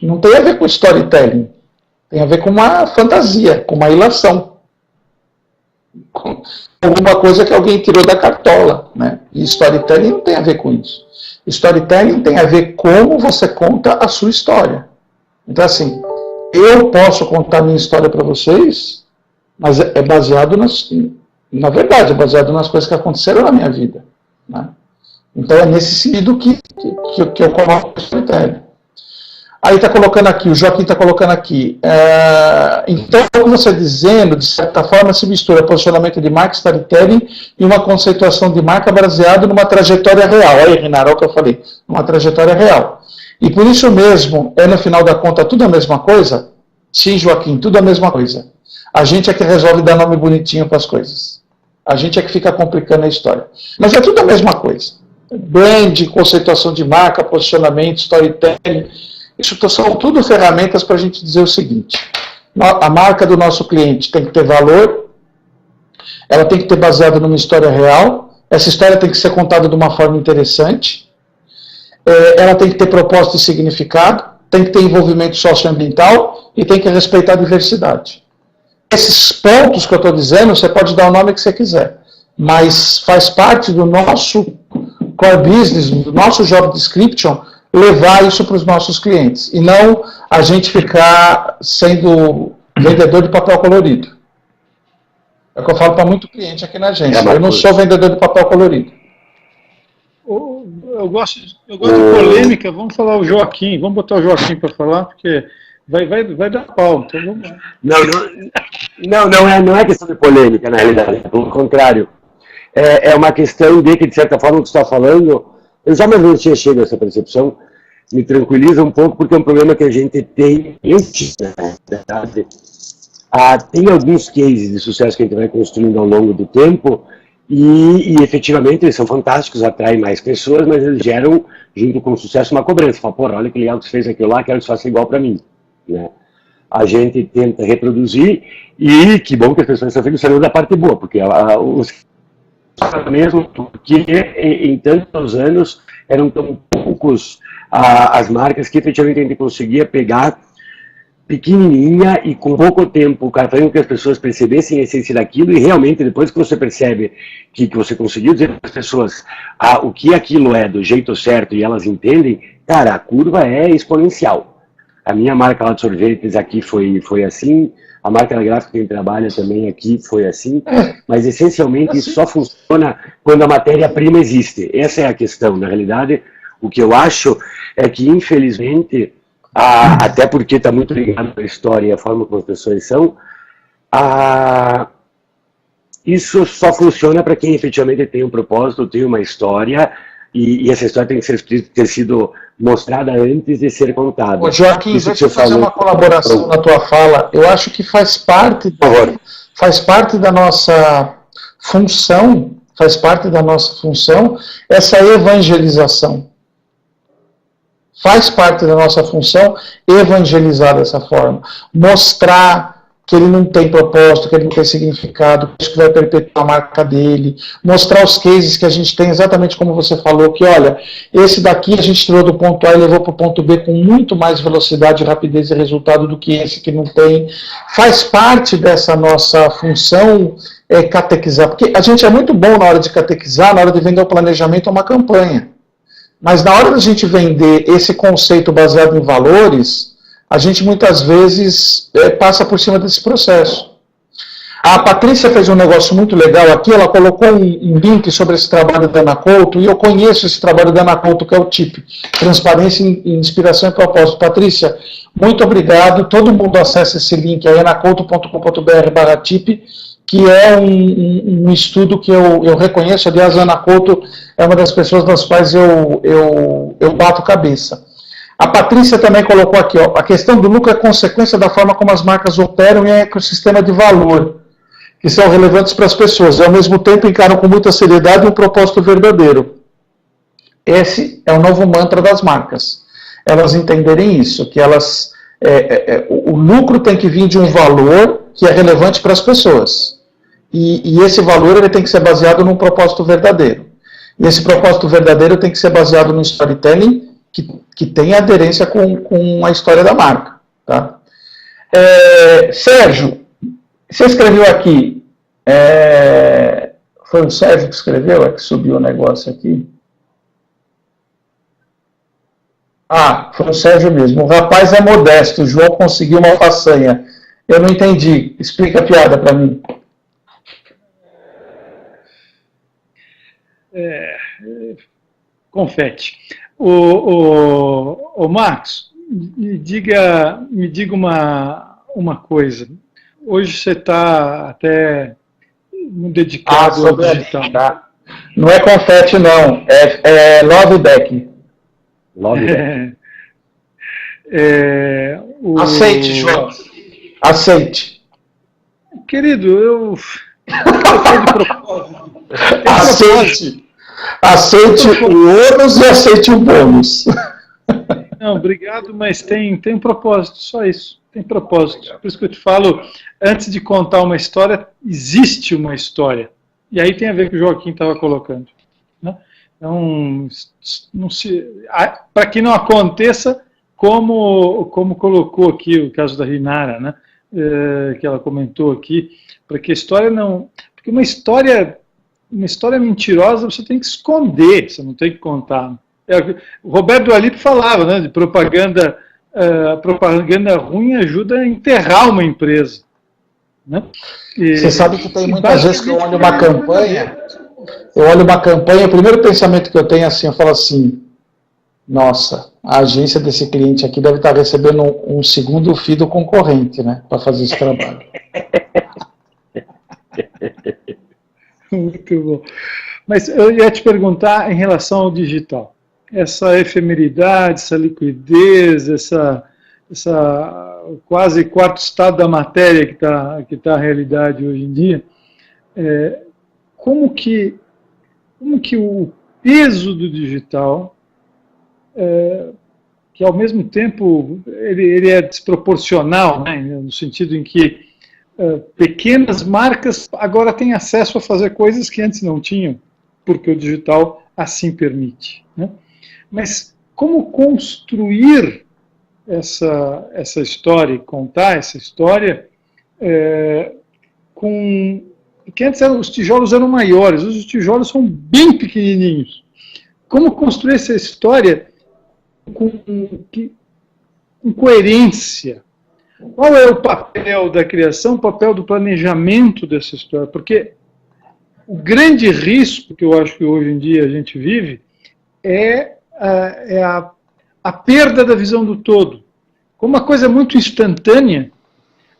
S3: não tem a ver com storytelling. Tem a ver com uma fantasia, com uma ilação. Com alguma coisa que alguém tirou da cartola. Né? E storytelling não tem a ver com isso. Storytelling tem a ver como você conta a sua história. Então, assim, eu posso contar minha história para vocês, mas é baseado na verdade, é baseado nas coisas que aconteceram na minha vida. Né? Então é nesse sentido que eu coloco o storytelling. Aí está colocando aqui, o Joaquim está colocando aqui. Então, como você dizendo, de certa forma, se mistura posicionamento de marca, storytelling e uma conceituação de marca baseada numa trajetória real. Aí, Renara, o que eu falei, uma trajetória real. E por isso mesmo, no final da conta, tudo a mesma coisa? Sim, Joaquim, tudo a mesma coisa. A gente é que resolve dar nome bonitinho para as coisas. A gente é que fica complicando a história. Mas é tudo a mesma coisa. Brand, conceituação de marca, posicionamento, storytelling. Isso são tudo ferramentas para a gente dizer o seguinte: a marca do nosso cliente tem que ter valor, ela tem que ter baseado numa história real, essa história tem que ser contada de uma forma interessante, ela tem que ter propósito e significado, tem que ter envolvimento socioambiental e tem que respeitar a diversidade. Esses pontos que eu estou dizendo, você pode dar o nome que você quiser, mas faz parte do nosso core business, do nosso job description, levar isso para os nossos clientes, e não a gente ficar sendo vendedor de papel colorido. É o que eu falo para muito cliente aqui na agência. Eu não sou vendedor de papel colorido.
S2: Eu gosto de polêmica, vamos falar o Joaquim, vamos botar o Joaquim para falar, porque vai dar pau, então vamos lá.
S6: Não é questão de polêmica, na realidade, pelo contrário. É uma questão de que, de certa forma, o que você está falando, eu já não tinha chegado a essa percepção, me tranquiliza um pouco, porque é um problema que a gente tem, na verdade. Tem alguns cases de sucesso que a gente vai construindo ao longo do tempo, e efetivamente eles são fantásticos, atraem mais pessoas, mas eles geram, junto com o sucesso, uma cobrança. Fala, porra, olha que legal que você fez aquilo lá, quero que você faça igual para mim. Né? A gente tenta reproduzir, e que bom que as pessoas estão felices da parte boa, porque mesmo porque em tantos anos eram tão poucos as marcas que efetivamente a gente conseguia pegar pequenininha e com pouco tempo, fazendo com que as pessoas percebessem a essência daquilo, e realmente depois que você percebe que você conseguiu dizer para as pessoas o que aquilo é do jeito certo e elas entendem, cara, a curva é exponencial. A minha marca lá de sorvetes aqui foi assim, a marca da gráfica que a gente trabalha também aqui foi assim, mas essencialmente isso só funciona quando a matéria-prima existe. Essa é a questão. Na realidade, o que eu acho é que, infelizmente, até porque está muito ligado à história e à forma como as pessoas são, isso só funciona para quem efetivamente tem um propósito, tem uma história, e essa história tem que ter sido mostrada antes de ser contada.
S3: Ô, Joaquim, deixa eu fazer uma colaboração na tua fala. Eu acho que faz parte da nossa função, faz parte da nossa função, essa evangelização. Faz parte da nossa função evangelizar dessa forma. Mostrar que ele não tem propósito, que ele não tem significado, que isso vai perpetuar a marca dele. Mostrar os cases que a gente tem, exatamente como você falou, que olha, esse daqui a gente tirou do ponto A e levou para o ponto B com muito mais velocidade, rapidez e resultado do que esse que não tem. Faz parte dessa nossa função catequizar, porque a gente é muito bom na hora de catequizar, na hora de vender o planejamento, uma campanha. Mas na hora da gente vender esse conceito baseado em valores, a gente muitas vezes passa por cima desse processo. A Patrícia fez um negócio muito legal aqui, ela colocou um link sobre esse trabalho da Ana Couto, e eu conheço esse trabalho da Ana Couto, que é o TIP, Transparência, Inspiração e Propósito. Patrícia, muito obrigado, todo mundo acessa esse link aí, anacouto.com.br/TIP, que é um estudo que eu reconheço. Aliás, a Ana Couto é uma das pessoas das quais eu bato cabeça. A Patrícia também colocou aqui, ó, a questão do lucro é consequência da forma como as marcas operam em um ecossistema de valor, que são relevantes para as pessoas, e ao mesmo tempo encaram com muita seriedade um propósito verdadeiro. Esse é o novo mantra das marcas. Elas entenderem isso, que elas, o lucro tem que vir de um valor que é relevante para as pessoas. E esse valor ele tem que ser baseado num propósito verdadeiro. E esse propósito verdadeiro tem que ser baseado no storytelling que tem aderência com a história da marca. Tá? Sérgio, você escreveu aqui, foi o Sérgio que escreveu, que subiu o negócio aqui? Ah, foi o Sérgio mesmo. O rapaz é modesto, o João conseguiu uma façanha. Eu não entendi. Explica a piada para mim.
S2: Confete. O Marcos, me diga uma coisa. Hoje você está até dedicado ao digital.
S3: Tá. Não é confete, não. É love back.
S6: Love back.
S3: Aceite, João. Aceite.
S2: Querido, eu estou de propósito.
S3: Aceite. Aceite o ônus e aceite o bônus.
S2: Não, obrigado, mas tem um propósito, só isso. Tem propósito. Por isso que eu te falo, antes de contar uma história, existe uma história. E aí tem a ver com o que o Joaquim estava colocando. Né? Então, para que não aconteça, como colocou aqui o caso da Rinara, né? Que ela comentou aqui, para que a história não... Porque uma história mentirosa você tem que esconder, você não tem que contar. O Roberto Alipe falava, né, de propaganda, propaganda ruim ajuda a enterrar uma empresa. Né?
S3: Você sabe que tem muitas vezes que eu olho uma campanha, o primeiro pensamento que eu tenho é assim, eu falo assim, nossa, a agência desse cliente aqui deve estar recebendo um segundo FII do concorrente, né, para fazer esse trabalho.
S2: Muito bom. Mas eu ia te perguntar em relação ao digital. Essa efemeridade, essa liquidez, essa quase quarto estado da matéria que tá a realidade hoje em dia, como que o peso do digital, que ao mesmo tempo ele é desproporcional, né, no sentido em que pequenas marcas agora têm acesso a fazer coisas que antes não tinham, porque o digital assim permite. Né? Mas como construir essa história, contar essa história, que antes os tijolos eram maiores, hoje os tijolos são bem pequenininhos. Como construir essa história com coerência? Qual é o papel da criação, o papel do planejamento dessa história? Porque o grande risco que eu acho que hoje em dia a gente vive é a perda da visão do todo. Como uma coisa muito instantânea,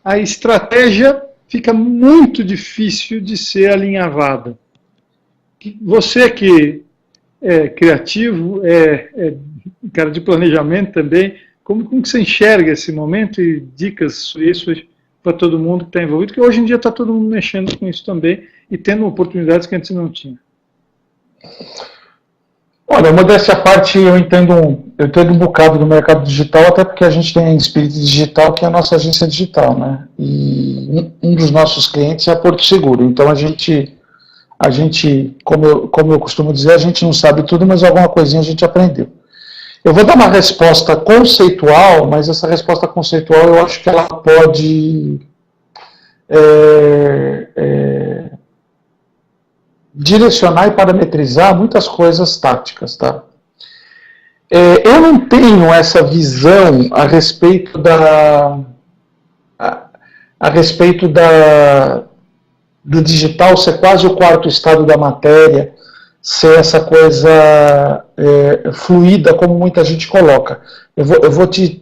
S2: a estratégia fica muito difícil de ser alinhavada. Você que é criativo, cara de planejamento também, como que você enxerga esse momento e dicas sobre isso, para todo mundo que está envolvido, que hoje em dia está todo mundo mexendo com isso também e tendo oportunidades que antes não tinha.
S3: Olha, modéstia à parte, eu entendo um bocado do mercado digital, até porque a gente tem a Espírito Digital, que é a nossa agência digital, né? E um dos nossos clientes é a Porto Seguro. Então a gente como eu costumo dizer, a gente não sabe tudo, mas alguma coisinha a gente aprendeu. Eu vou dar uma resposta conceitual, mas essa resposta conceitual eu acho que ela pode direcionar e parametrizar muitas coisas táticas, tá? Eu não tenho essa visão a respeito do digital ser quase o quarto estado da matéria, ser essa coisa fluida como muita gente coloca. Eu vou te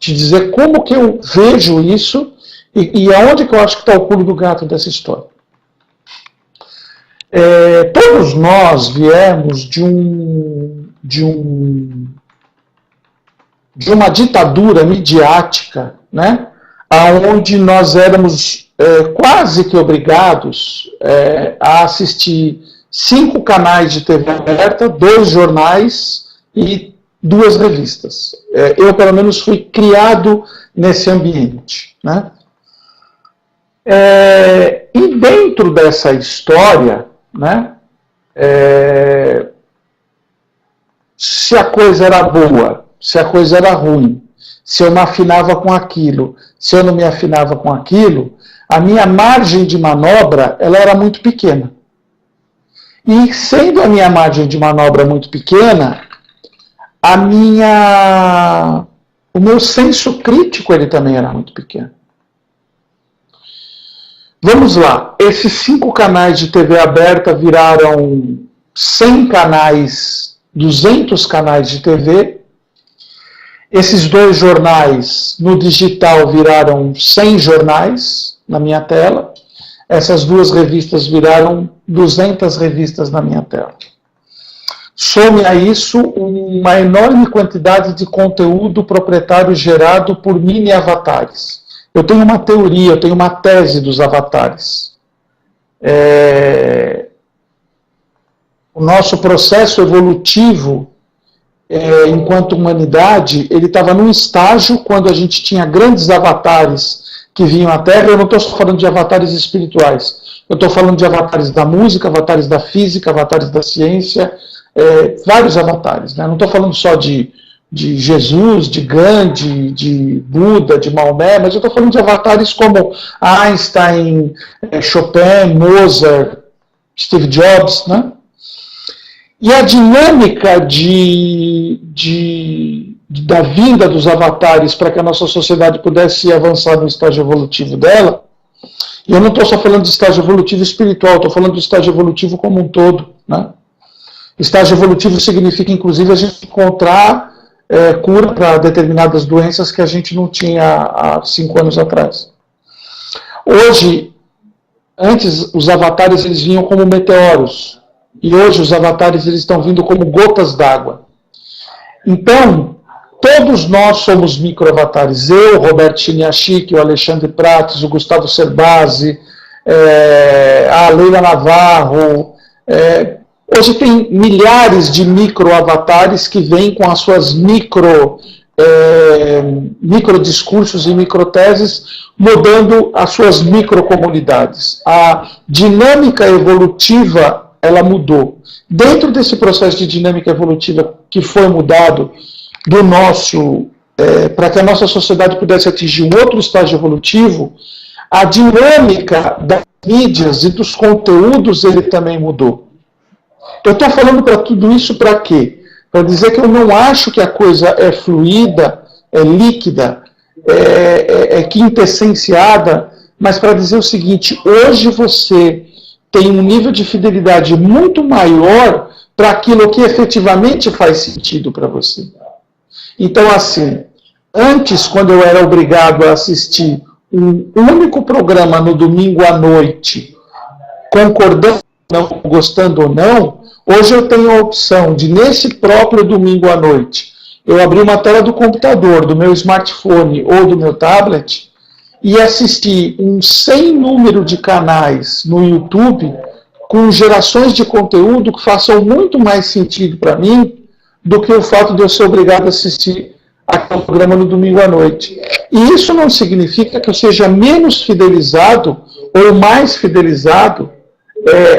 S3: dizer como que eu vejo isso e aonde que eu acho que está o pulo do gato dessa história. Todos nós viemos de uma ditadura midiática, né, onde nós éramos quase que obrigados a assistir 5 canais de TV aberta, 2 jornais e 2 revistas. Eu, pelo menos, fui criado nesse ambiente, né? E dentro dessa história, né, se a coisa era boa, se a coisa era ruim, se eu me afinava com aquilo, se eu não me afinava com aquilo, a minha margem de manobra ela era muito pequena. E sendo a minha margem de manobra muito pequena, o meu senso crítico ele também era muito pequeno. Vamos lá, esses 5 canais de TV aberta viraram 100 canais, 200 canais de TV. Esses 2 jornais no digital viraram 100 jornais na minha tela. Essas 2 revistas viraram 200 revistas na minha tela. Some a isso uma enorme quantidade de conteúdo proprietário gerado por mini avatares. Eu tenho uma teoria, eu tenho uma tese dos avatares. O nosso processo evolutivo, enquanto humanidade, ele estava num estágio quando a gente tinha grandes avatares que vinham à Terra. Eu não estou só falando de avatares espirituais, eu estou falando de avatares da música, avatares da física, avatares da ciência, vários avatares, né? Não estou falando só de Jesus, de Gandhi, de Buda, de Maomé, mas eu estou falando de avatares como Einstein, Chopin, Mozart, Steve Jobs, né? E a dinâmica da vinda dos avatares para que a nossa sociedade pudesse avançar no estágio evolutivo dela, e eu não estou só falando de estágio evolutivo espiritual, estou falando do estágio evolutivo como um todo, né? Estágio evolutivo significa, inclusive, a gente encontrar cura para determinadas doenças que a gente não tinha há 5 anos atrás. Hoje, antes os avatares eles vinham como meteoros, e hoje os avatares eles estão vindo como gotas d'água. Então, todos nós somos microavatares. Eu, Roberto Chiniachik, o Alexandre Prates, o Gustavo Cerbasi, a Leila Navarro. Hoje tem milhares de microavatares que vêm com as suas microdiscursos e microteses, mudando as suas microcomunidades. A dinâmica evolutiva ela mudou. Dentro desse processo de dinâmica evolutiva que foi mudado do nosso, para que a nossa sociedade pudesse atingir um outro estágio evolutivo, a dinâmica das mídias e dos conteúdos ele também mudou. Eu estou falando para tudo isso para quê? Para dizer que eu não acho que a coisa é fluida, é líquida, é quintessenciada, mas para dizer o seguinte: hoje você tem um nível de fidelidade muito maior para aquilo que efetivamente faz sentido para você. Então, assim, antes, quando eu era obrigado a assistir um único programa no domingo à noite, concordando ou não, gostando ou não, hoje eu tenho a opção de, nesse próprio domingo à noite, eu abrir uma tela do computador, do meu smartphone ou do meu tablet e assistir um sem número de canais no YouTube com gerações de conteúdo que façam muito mais sentido para mim do que o fato de eu ser obrigado a assistir aquele programa no domingo à noite. E isso não significa que eu seja menos fidelizado ou mais fidelizado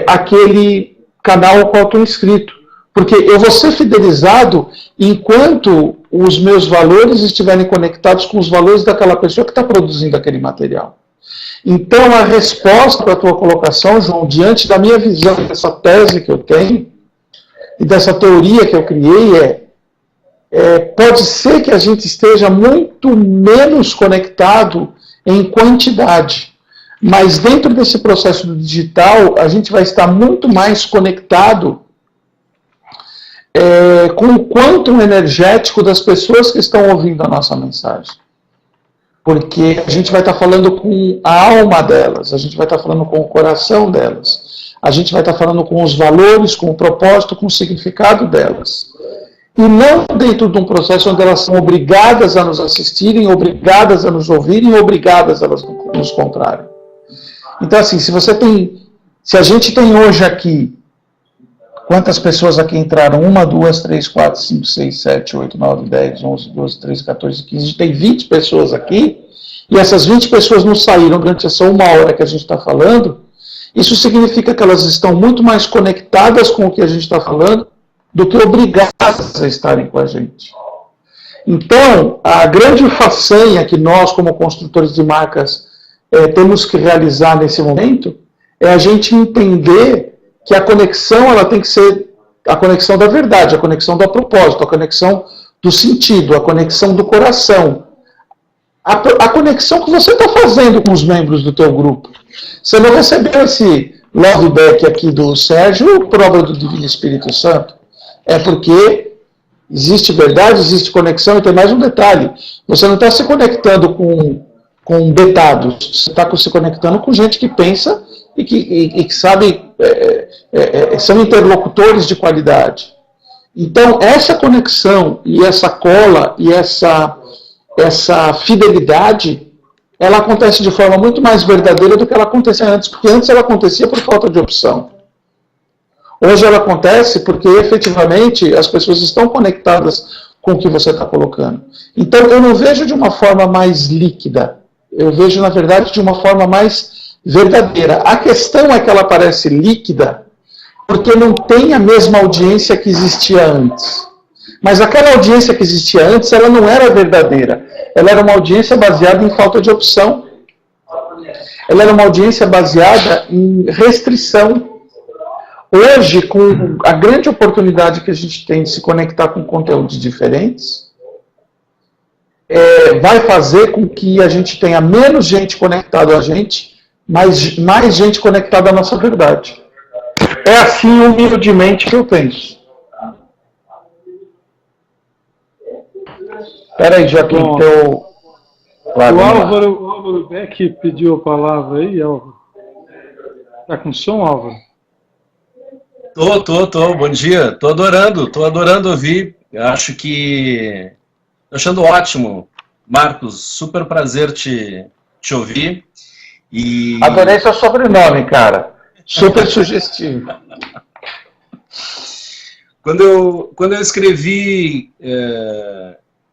S3: àquele canal ao qual estou inscrito. Porque eu vou ser fidelizado enquanto os meus valores estiverem conectados com os valores daquela pessoa que está produzindo aquele material. Então, a resposta para a tua colocação, João, diante da minha visão, dessa tese que eu tenho, e dessa teoria que eu criei, pode ser que a gente esteja muito menos conectado em quantidade, mas dentro desse processo do digital, a gente vai estar muito mais conectado com o quantum energético das pessoas que estão ouvindo a nossa mensagem. Porque a gente vai estar falando com a alma delas, a gente vai estar falando com o coração delas, a gente vai estar falando com os valores, com o propósito, com o significado delas. E não dentro de um processo onde elas são obrigadas a nos assistirem, obrigadas a nos ouvirem, obrigadas a nos comprarem. Então, assim, se a gente tem hoje aqui, quantas pessoas aqui entraram? 1, 2, 3, 4, 5, 6, 7, 8, 9, 10, 11, 12, 13, 14, 15. A gente tem 20 pessoas aqui, e essas 20 pessoas não saíram durante essa 1 hora que a gente está falando. Isso significa que elas estão muito mais conectadas com o que a gente está falando do que obrigadas a estarem com a gente. Então, a grande façanha que nós, como construtores de marcas, temos que realizar nesse momento é a gente entender que a conexão ela tem que ser a conexão da verdade, a conexão do propósito, a conexão do sentido, a conexão do coração. A conexão que você está fazendo com os membros do teu grupo. Você não recebeu esse love back aqui do Sérgio por obra do Divino Espírito Santo. É porque existe verdade, existe conexão, e tem mais um detalhe. Você não está se conectando com betados, você está se conectando com gente que pensa e que sabe, são interlocutores de qualidade. Então, essa conexão e essa cola e essa fidelidade, ela acontece de forma muito mais verdadeira do que ela acontecia antes, porque antes ela acontecia por falta de opção. Hoje ela acontece porque, efetivamente, as pessoas estão conectadas com o que você está colocando. Então, eu não vejo de uma forma mais líquida, eu vejo, na verdade, de uma forma mais verdadeira. A questão é que ela parece líquida porque não tem a mesma audiência que existia antes. Mas aquela audiência que existia antes, ela não era verdadeira. Ela era uma audiência baseada em falta de opção. Ela era uma audiência baseada em restrição. Hoje, com a grande oportunidade que a gente tem de se conectar com conteúdos diferentes, vai fazer com que a gente tenha menos gente conectada a gente, mas mais gente conectada à nossa verdade. É assim, humildemente, que eu penso. Espera aí, Joaquim, teu... Claro,
S2: o Álvaro Beck pediu a palavra aí, Álvaro. Está com som, Álvaro?
S7: Tô. Bom dia. Tô adorando ouvir. Acho que... Tô achando ótimo. Marcos, super prazer te ouvir. E...
S3: Adorei seu sobrenome, cara. Super sugestivo.
S7: Quando eu escrevi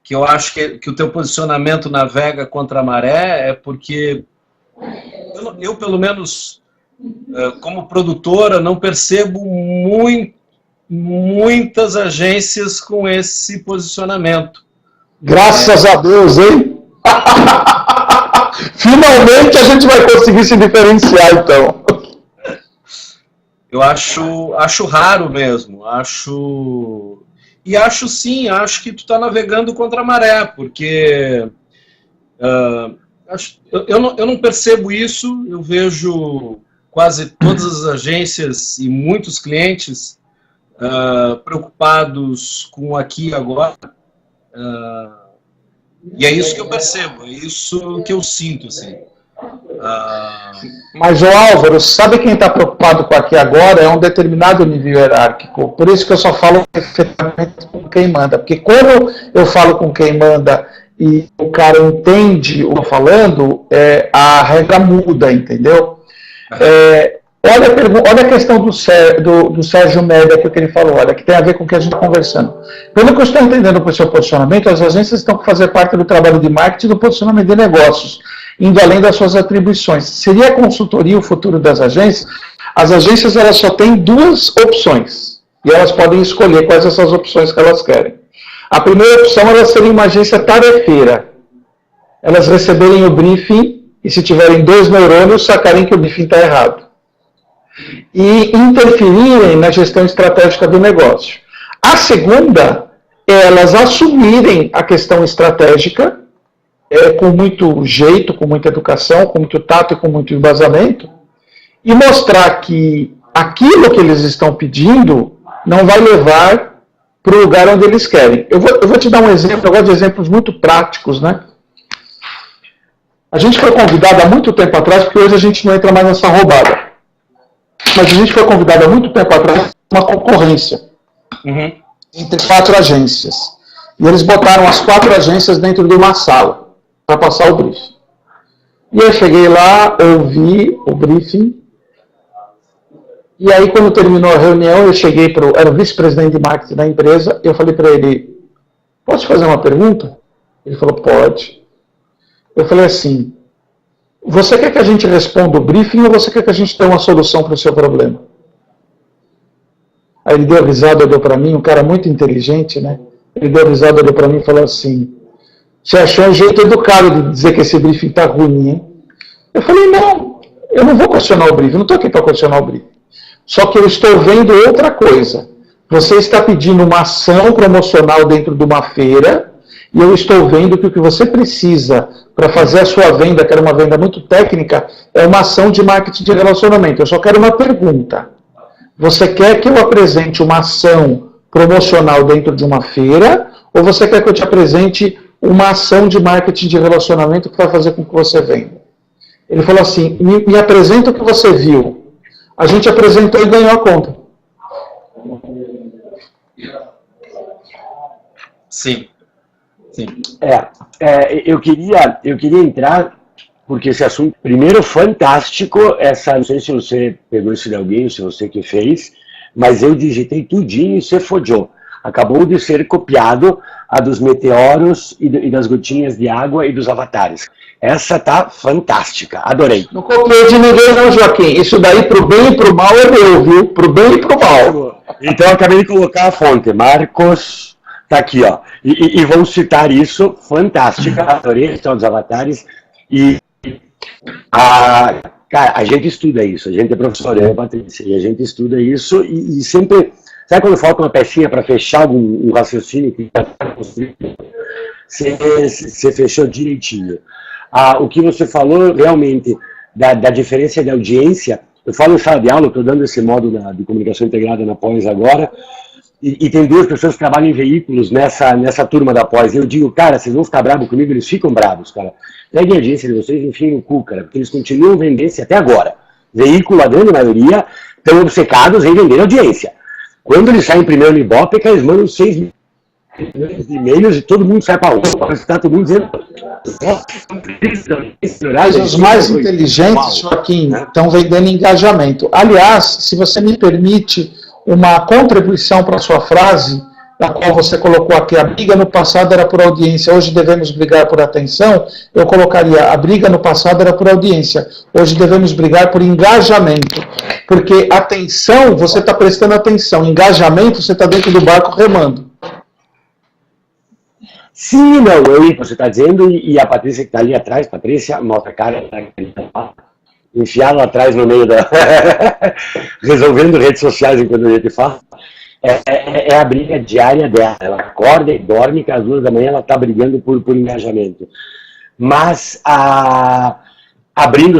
S7: que eu acho que o teu posicionamento navega contra a maré, é porque eu pelo menos, como produtora, não percebo muitas agências com esse posicionamento.
S3: Graças a Deus, hein? Finalmente a gente vai conseguir se diferenciar, então.
S7: Eu acho raro mesmo, acho que tu está navegando contra a maré, porque eu não percebo isso. Eu vejo quase todas as agências e muitos clientes preocupados com o aqui e agora, e é isso que eu percebo, é isso que eu sinto, assim.
S3: Mas o Álvaro, sabe quem está preocupado com aqui agora? É um determinado nível hierárquico. Por isso que eu só falo efetivamente com quem manda. Porque quando eu falo com quem manda e o cara entende o que eu estou falando, a regra muda, entendeu? Olha a questão do Sérgio Média, que ele falou, olha, que tem a ver com o que a gente está conversando. Pelo que eu estou entendendo para o seu posicionamento, as agências estão para fazer parte do trabalho de marketing e do posicionamento de negócios, indo além das suas atribuições. Seria a consultoria o futuro das agências? As agências elas só têm duas opções, e elas podem escolher quais essas opções que elas querem. A primeira opção, elas seriam uma agência tarefeira. Elas receberem o briefing, e se tiverem 2 neurônios, sacarem que o briefing está errado. E interferirem na gestão estratégica do negócio. A segunda é elas assumirem a questão estratégica, com muito jeito, com muita educação, com muito tato e com muito embasamento, e mostrar que aquilo que eles estão pedindo não vai levar para o lugar onde eles querem. Eu vou te dar um exemplo, eu gosto de exemplos muito práticos, né? A gente foi convidado há muito tempo atrás, porque hoje a gente não entra mais nessa roubada, mas a gente foi convidado há muito tempo atrás para uma concorrência entre 4 agências. E eles botaram as 4 agências dentro de uma sala para passar o briefing. E eu cheguei lá, ouvi o briefing, e aí quando terminou a reunião, eu cheguei era o vice-presidente de marketing da empresa, eu falei para ele, posso fazer uma pergunta? Ele falou, pode. Eu falei assim, você quer que a gente responda o briefing ou você quer que a gente dê uma solução para o seu problema? Aí ele deu a risada, olhou para mim, um cara muito inteligente, né? Ele deu a risada, olhou para mim e falou assim, você achou um jeito educado de dizer que esse briefing está ruim, hein? Eu falei, não, eu não vou questionar o briefing, eu não estou aqui para questionar o briefing. Só que eu estou vendo outra coisa. Você está pedindo uma ação promocional dentro de uma feira, e eu estou vendo que o que você precisa para fazer a sua venda, que era uma venda muito técnica, é uma ação de marketing de relacionamento. Eu só quero uma pergunta. Você quer que eu apresente uma ação promocional dentro de uma feira, ou você quer que eu te apresente uma ação de marketing de relacionamento que vai fazer com que você venda? Ele falou assim, me apresenta o que você viu. A gente apresentou e ganhou a conta.
S7: Sim. Sim.
S6: Eu queria entrar, porque esse assunto, primeiro, fantástico, não sei se você pegou isso de alguém, se você que fez, mas eu digitei tudinho e você fodeu. Acabou de ser copiado a dos meteoros e das gotinhas de água e dos avatares. Essa tá fantástica, adorei.
S3: Não copiei de ninguém não, Joaquim. Isso daí pro bem e pro mal é meu, viu? Pro bem e pro mal.
S6: Então eu acabei de colocar a fonte, Marcos, tá aqui, ó. E vou citar isso, fantástica, adorei a questão dos avatares. Cara, a gente estuda isso, a gente é professor, eu e a Patrícia, e a gente estuda isso e sempre... Sabe quando falta uma pecinha para fechar um raciocínio que você fechou direitinho? O que você falou realmente da diferença de audiência, eu falo em sala de aula, estou dando esse modo de comunicação integrada na pós agora, e tem 2 pessoas que trabalham em veículos nessa turma da pós, e eu digo, cara, vocês vão ficar bravos comigo? Eles ficam bravos, cara. Peguem a audiência de vocês e enfim no cu, cara, porque eles continuam vendendo até agora. Veículo, a grande maioria, estão obcecados em vender audiência. Quando eles saem primeiro no Ibope, eles mandam 6 milhões de e-mails e todo mundo sai para rua. Está todo mundo dizendo...
S3: Mas os mais inteligentes, Joaquim, estão vendendo engajamento. Aliás, se você me permite uma contribuição para a sua frase, na qual você colocou aqui, a briga no passado era por audiência, hoje devemos brigar por atenção, eu colocaria, a briga no passado era por audiência, hoje devemos brigar por engajamento. Porque atenção, você está prestando atenção, engajamento, você está dentro do barco remando.
S6: Sim, não, eu você está dizendo, e a Patrícia que está ali atrás, Patrícia, mostra a cara, enfiada atrás no meio da... resolvendo redes sociais enquanto a gente fala. É a briga diária dela. Ela acorda e dorme, que às 2 da manhã ela está brigando por engajamento. Mas,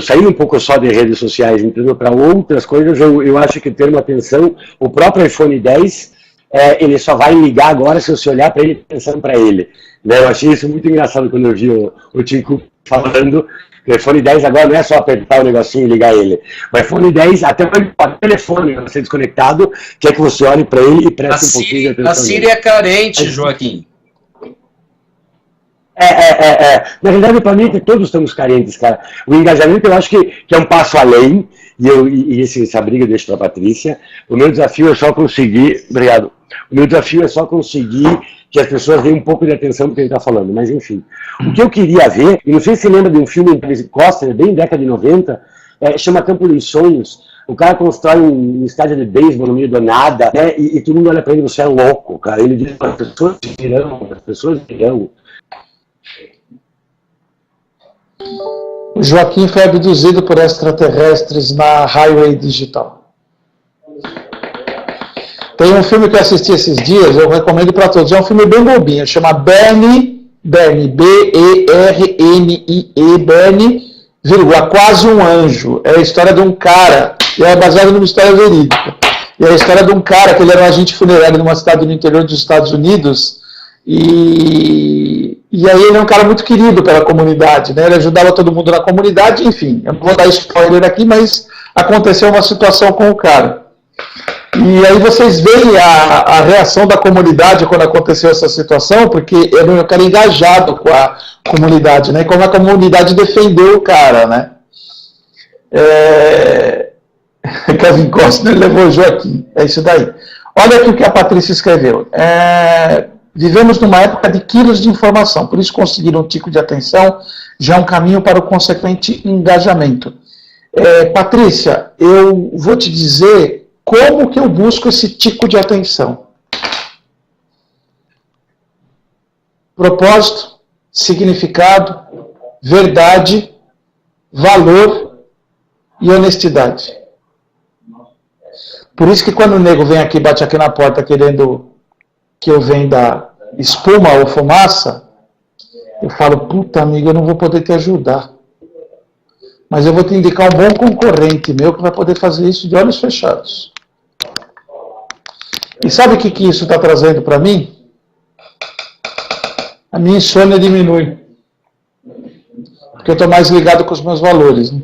S6: saindo um pouco só de redes sociais, entrando para outras coisas, eu acho que ter uma atenção, o próprio iPhone 10, ele só vai ligar agora se você olhar para ele pensando para ele. Né? Eu achei isso muito engraçado quando eu vi o Tim Cook falando. O iPhone 10 agora não é só apertar o negocinho e ligar ele. O iPhone 10, até o telefone vai ser desconectado, quer que você olhe para ele e preste um pouquinho de atenção.
S7: A Siri é carente, Joaquim.
S6: Na verdade, para mim, todos estamos carentes, cara. O engajamento, eu acho que é um passo além, essa briga eu deixo para a Patrícia. O meu desafio é só conseguir... Obrigado. O meu desafio é só conseguir que as pessoas deem um pouco de atenção para o que ele está falando. Mas, enfim. O que eu queria ver, e não sei se você lembra de um filme em Costa, bem década de 90, chama Campo dos Sonhos. O cara constrói um estádio de beisebol no meio do nada, né? E todo mundo olha para ele, você é louco, cara. Ele diz, as pessoas virão.
S3: O Joaquim foi abduzido por extraterrestres na Highway Digital. Tem um filme que eu assisti esses dias, eu recomendo para todos. É um filme bem bobinho, chama Bernie, B-E-R-N-I-E, Bernie, vírgula, quase um anjo. É a história de um cara, e é baseado numa história verídica. E é a história de um cara que ele era um agente funerário numa cidade no interior dos Estados Unidos, e aí ele é um cara muito querido pela comunidade, né? Ele ajudava todo mundo na comunidade, enfim, eu não vou dar spoiler aqui, mas aconteceu uma situação com o cara. E aí vocês veem a reação da comunidade quando aconteceu essa situação, porque era um cara engajado com a comunidade, né? Como a comunidade defendeu o cara, né? Kevin Costner levou o Joaquim, é isso daí. Olha aqui o que a Patrícia escreveu. Vivemos numa época de quilos de informação, por isso conseguir um tico de atenção já é um caminho para o consequente engajamento. Patrícia, eu vou te dizer como que eu busco esse tico de atenção. Propósito, significado, verdade, valor e honestidade. Por isso que quando o nego vem aqui, bate aqui na porta querendo que eu venda espuma ou fumaça, eu falo, puta amigo, eu não vou poder te ajudar. Mas eu vou te indicar um bom concorrente meu que vai poder fazer isso de olhos fechados. E sabe o que isso está trazendo para mim? A minha insônia diminui. Porque eu estou mais ligado com os meus valores. Né?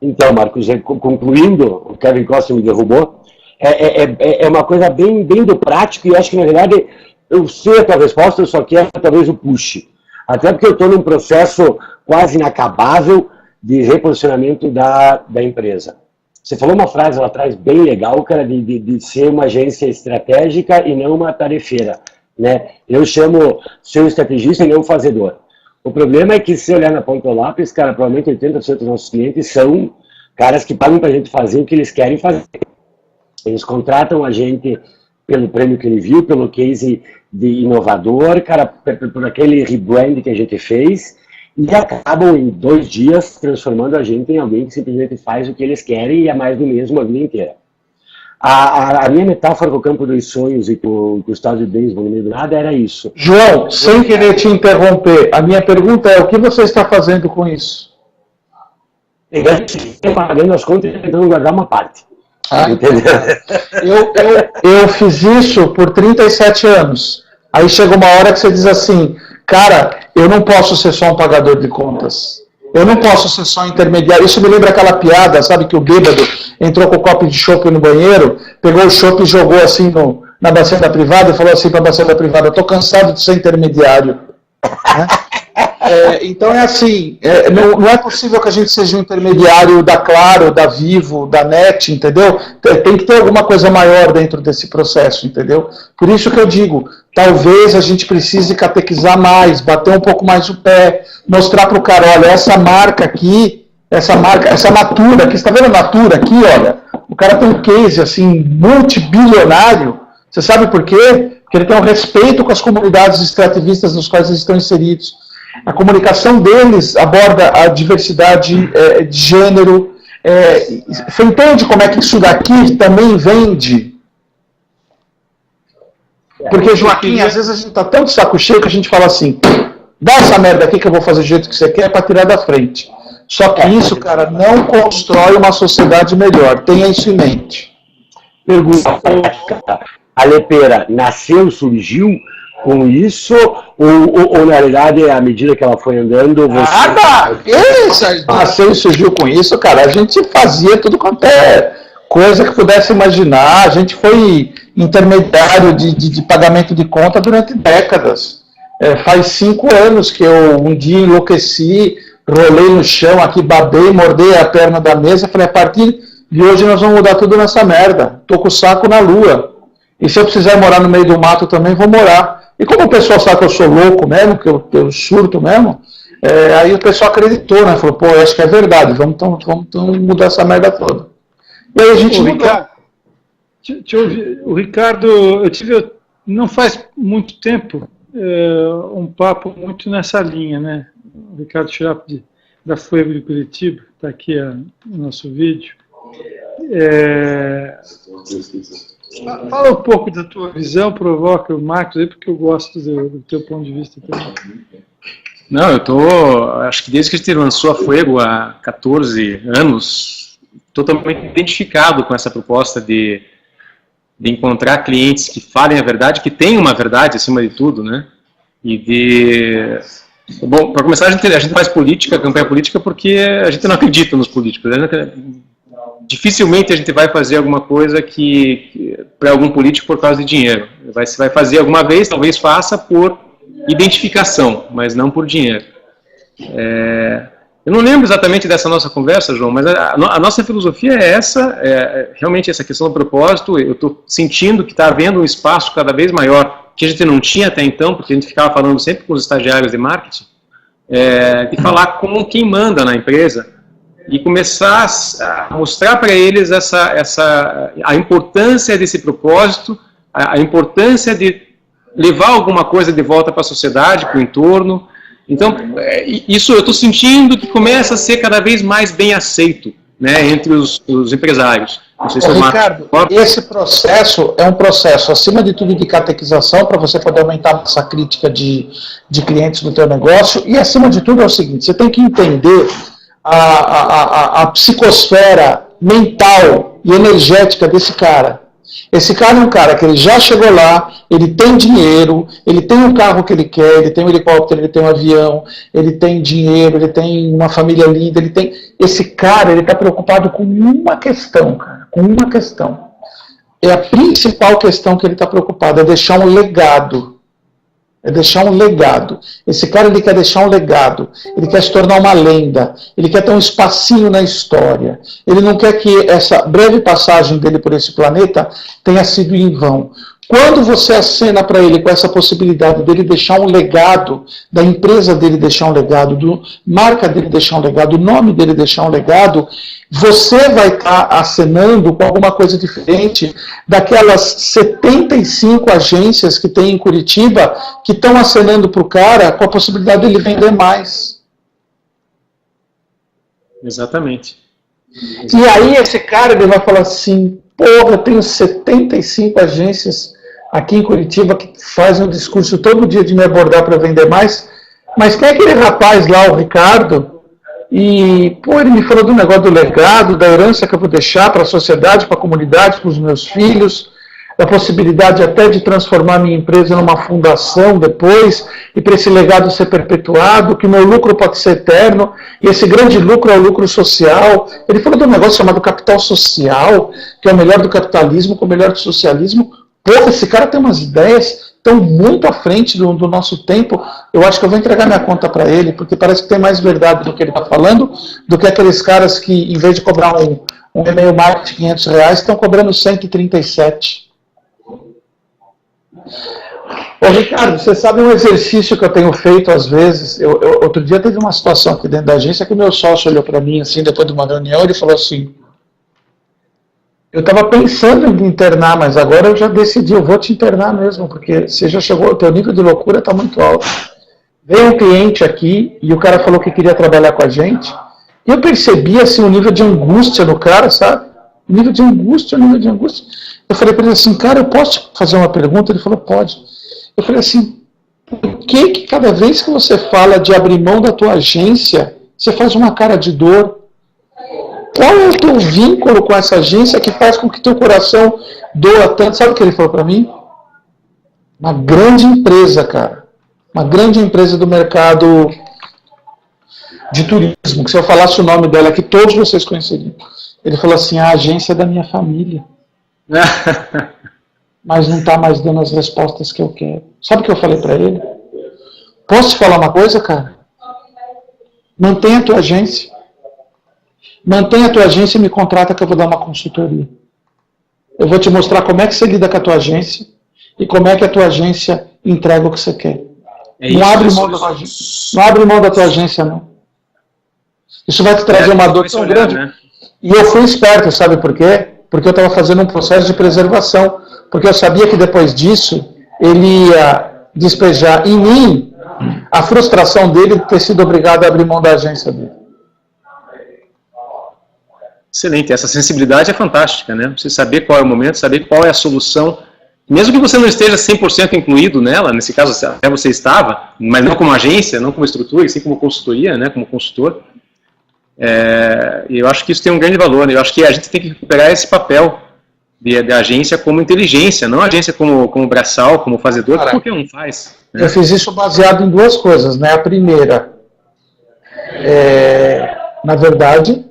S6: Então, Marcos, concluindo, o Kevin Costner me derrubou, é uma coisa bem do prático, e eu acho que, na verdade, eu sei a tua resposta, eu só quero talvez o push. Até porque eu estou num processo quase inacabável de reposicionamento da empresa. Você falou uma frase lá atrás bem legal, cara, de ser uma agência estratégica e não uma tarefeira. Né? Eu chamo ser um estrategista e não um fazedor. O problema é que, se olhar na ponta do lápis, cara, provavelmente 80% dos nossos clientes são caras que pagam para a gente fazer o que eles querem fazer. Eles contratam a gente pelo prêmio que ele viu, pelo case de inovador, cara, por aquele rebrand que a gente fez, e acabam em 2 dias transformando a gente em alguém que simplesmente faz o que eles querem e é mais do mesmo a vida inteira. A minha metáfora com o campo dos sonhos e com o estado de beisebol no meio do nada era isso.
S3: João, sem querer te interromper, a minha pergunta é, o que você está fazendo com isso?
S6: Pagando as contas e tentando guardar uma parte. Entendeu?
S3: Eu fiz isso por 37 anos. Aí chega uma hora que você diz assim, cara, eu não posso ser só um pagador de contas. Eu não posso ser só intermediário. Isso me lembra aquela piada, sabe, que o bêbado entrou com o copo de chopp no banheiro, pegou o chopp e jogou assim na bacia da privada e falou assim para a bacia da privada, estou cansado de ser intermediário. Né? Então é assim, não é possível que a gente seja um intermediário da Claro, da Vivo, da NET, entendeu? Tem que ter alguma coisa maior dentro desse processo, entendeu? Por isso que eu digo, talvez a gente precise catequizar mais, bater um pouco mais o pé, mostrar para o cara, olha, essa marca aqui, essa Natura aqui, você está vendo a Natura aqui, olha, o cara tem um case assim, multibilionário, você sabe por quê? Porque ele tem um respeito com as comunidades extrativistas nos quais eles estão inseridos. A comunicação deles aborda a diversidade de gênero. Você entende como é que isso daqui também vende? Porque, Joaquim, às vezes a gente está tão de saco cheio que a gente fala assim, dá essa merda aqui que eu vou fazer do jeito que você quer para tirar da frente. Só que isso, cara, não constrói uma sociedade melhor. Tenha isso em mente.
S6: Pergunta. A Lepera nasceu, surgiu com isso, ou na realidade, à medida que ela foi andando...
S3: Nasceu e surgiu com isso, cara. A gente fazia tudo quanto é coisa que pudesse imaginar. A gente foi intermediário de pagamento de conta durante décadas. Faz 5 anos que eu um dia enlouqueci, rolei no chão aqui, babei, mordei a perna da mesa, falei, a partir de hoje nós vamos mudar tudo nessa merda. Tô com o saco na lua. E se eu precisar morar no meio do mato também, vou morar. E como o pessoal sabe que eu sou louco mesmo, que eu surto mesmo, aí o pessoal acreditou, né? Falou, pô, eu acho que é verdade, vamos mudar essa merda toda. E aí a gente mudou.
S2: O Ricardo, eu tive, não faz muito tempo, um papo muito nessa linha, né? O Ricardo Schrapp da Fuego de Curitiba, está aqui no nosso vídeo. Fala um pouco da tua visão, provoca o Marcos aí, porque eu gosto do teu ponto de vista também.
S8: Não, acho que desde que a gente lançou a Fuego há 14 anos, totalmente identificado com essa proposta de encontrar clientes que falem a verdade, que tenham uma verdade acima de tudo, né? Bom, para começar, a gente faz política, campanha política, porque a gente não acredita nos políticos, né? Dificilmente a gente vai fazer alguma coisa para algum político por causa de dinheiro. Você vai fazer alguma vez, talvez faça por identificação, mas não por dinheiro. Eu não lembro exatamente dessa nossa conversa, João, mas a nossa filosofia é essa, realmente essa questão do propósito. Eu estou sentindo que está havendo um espaço cada vez maior, que a gente não tinha até então, porque a gente ficava falando sempre com os estagiários de marketing, de falar com quem manda na empresa, e começar a mostrar para eles a importância desse propósito, a importância de levar alguma coisa de volta para a sociedade, para o entorno. Então, isso eu estou sentindo que começa a ser cada vez mais bem aceito, né, entre os empresários. Não sei se
S3: Ricardo, esse processo é um processo, acima de tudo, de catequização, para você poder aumentar essa crítica de clientes do teu negócio, e acima de tudo é o seguinte, você tem que entender a psicosfera mental e energética desse cara. Esse cara é um cara que ele já chegou lá, ele tem dinheiro, ele tem o carro que ele quer, ele tem um helicóptero, ele tem um avião, ele tem dinheiro, ele tem uma família linda, ele tem... Esse cara, ele está preocupado com uma questão, cara, com uma questão. É a principal questão que ele está preocupado, é deixar um legado. É deixar um legado. Esse cara, ele quer deixar um legado. Ele quer se tornar uma lenda. Ele quer ter um espacinho na história. Ele não quer que essa breve passagem dele por esse planeta tenha sido em vão. Quando você acena para ele com essa possibilidade dele deixar um legado, da empresa dele deixar um legado, da marca dele deixar um legado, do nome dele deixar um legado, você vai estar acenando com alguma coisa diferente daquelas 75 agências que tem em Curitiba que estão acenando para o cara com a possibilidade dele vender mais.
S8: Exatamente.
S3: E aí esse cara ele vai falar assim, porra, eu tenho 75 agências aqui em Curitiba que fazem um discurso todo dia de me abordar para vender mais, mas quem é aquele rapaz lá, o Ricardo? E, pô, ele me falou do negócio do legado, da herança que eu vou deixar para a sociedade, para a comunidade, para os meus filhos, da possibilidade até de transformar minha empresa numa fundação depois, e para esse legado ser perpetuado, que o meu lucro pode ser eterno, e esse grande lucro é o lucro social. Ele falou de um negócio chamado capital social, que é o melhor do capitalismo com o melhor do socialismo. Porra, esse cara tem umas ideias tão muito à frente do nosso tempo. Eu acho que eu vou entregar minha conta para ele, porque parece que tem mais verdade do que ele está falando, do que aqueles caras que, em vez de cobrar um e-mail marketing R$500, estão cobrando 137. Ô Ricardo, você sabe um exercício que eu tenho feito às vezes? Outro dia teve uma situação aqui dentro da agência que o meu sócio olhou para mim assim, depois de uma reunião, ele falou assim, eu estava pensando em internar, mas agora eu já decidi, eu vou te internar mesmo, porque você já chegou, o teu nível de loucura está muito alto. Veio um cliente aqui e o cara falou que queria trabalhar com a gente, e eu percebi assim, um nível de angústia no cara, sabe? Um nível de angústia. Eu falei para ele assim, cara, eu posso te fazer uma pergunta? Ele falou, pode. Eu falei assim, por que cada vez que você fala de abrir mão da tua agência, você faz uma cara de dor? Qual é o teu vínculo com essa agência que faz com que teu coração doa tanto? Sabe o que ele falou para mim? Uma grande empresa, cara. Uma grande empresa do mercado de turismo, que se eu falasse o nome dela aqui, todos vocês conheceriam. Ele falou assim, a agência é da minha família. Mas não está mais dando as respostas que eu quero. Sabe o que eu falei para ele? Posso te falar uma coisa, cara? Mantenha a tua agência. Mantenha a tua agência e me contrata que eu vou dar uma consultoria. Eu vou te mostrar como é que você lida com a tua agência e como é que a tua agência entrega o que você quer. Não abre mão da tua agência. Não abre mão da tua agência, não. Isso vai te trazer uma dor tão grande. Né? E eu fui esperto, sabe por quê? Porque eu estava fazendo um processo de preservação. Porque eu sabia que depois disso, ele ia despejar em mim a frustração dele de ter sido obrigado a abrir mão da agência dele.
S8: Excelente. Essa sensibilidade é fantástica, né? Você saber qual é o momento, saber qual é a solução. Mesmo que você não esteja 100% incluído nela, nesse caso até você estava, mas não como agência, não como estrutura, e sim como consultoria, né, como consultor. E eu acho que isso tem um grande valor. Eu acho que a gente tem que recuperar esse papel da agência como inteligência, não a agência como braçal, como fazedor, que qualquer um faz. Né?
S3: Eu fiz isso baseado em duas coisas, né? A primeira, na verdade,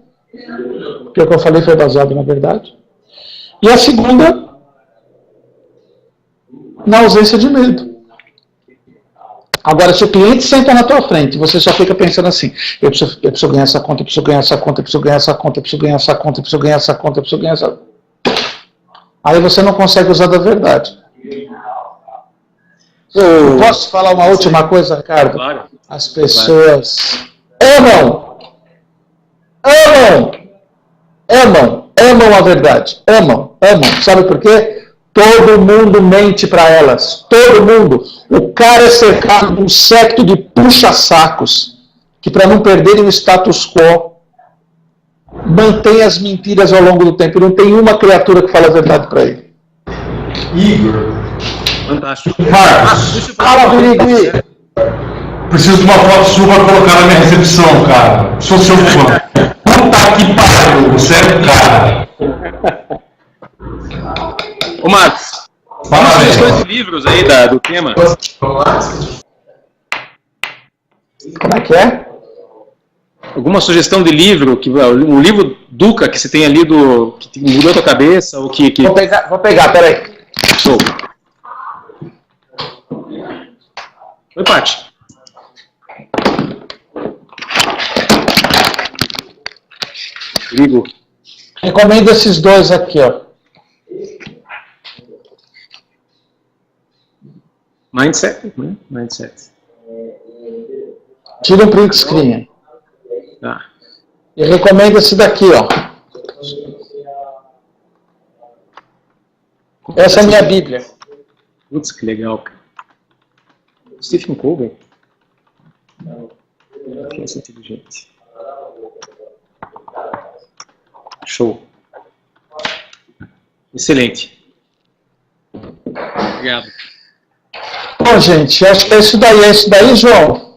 S3: porque o que eu falei foi baseado na verdade. E a segunda, na ausência de medo. Agora, se o cliente senta na tua frente, você só fica pensando assim, eu preciso ganhar essa conta, eu preciso ganhar essa conta, eu preciso ganhar essa conta, eu preciso ganhar essa conta, eu preciso ganhar essa conta, eu preciso ganhar essa... Aí você não consegue usar da verdade. Eu posso falar uma última coisa, Ricardo?
S8: Claro.
S3: As pessoas amam a verdade. Amam. Sabe por quê? Todo mundo mente para elas. Todo mundo. O cara é cercado de um séquito de puxa-sacos que, para não perderem o status quo, mantém as mentiras ao longo do tempo. Não tem uma criatura que fala a verdade para ele.
S5: Igor.
S8: Fantástico.
S5: Marcos.
S3: Fala, Birigui.
S5: Preciso de uma foto sua para colocar na minha recepção, cara. Sou seu fã. Puta que pariu. Você é o cara.
S8: Ô, Marcos, algumas sugestões de livros aí do tema.
S3: Como é que é?
S8: Alguma sugestão de livro, um livro Duca que você tenha lido, que mudou a tua cabeça, ou que...
S3: Vou pegar, peraí.
S8: Show. Oi, Paty. Ligo.
S3: Recomendo esses dois aqui, ó.
S8: Mindset, né? Mindset.
S3: Tira um print screen aí.
S8: Tá.
S3: Eu recomendo esse daqui, ó. Essa é a minha Bíblia.
S8: Putz, que legal, cara. Stephen Colbert. Criança inteligente. Show. Excelente. Obrigado.
S3: Bom, gente, acho que é isso daí. É isso daí, João?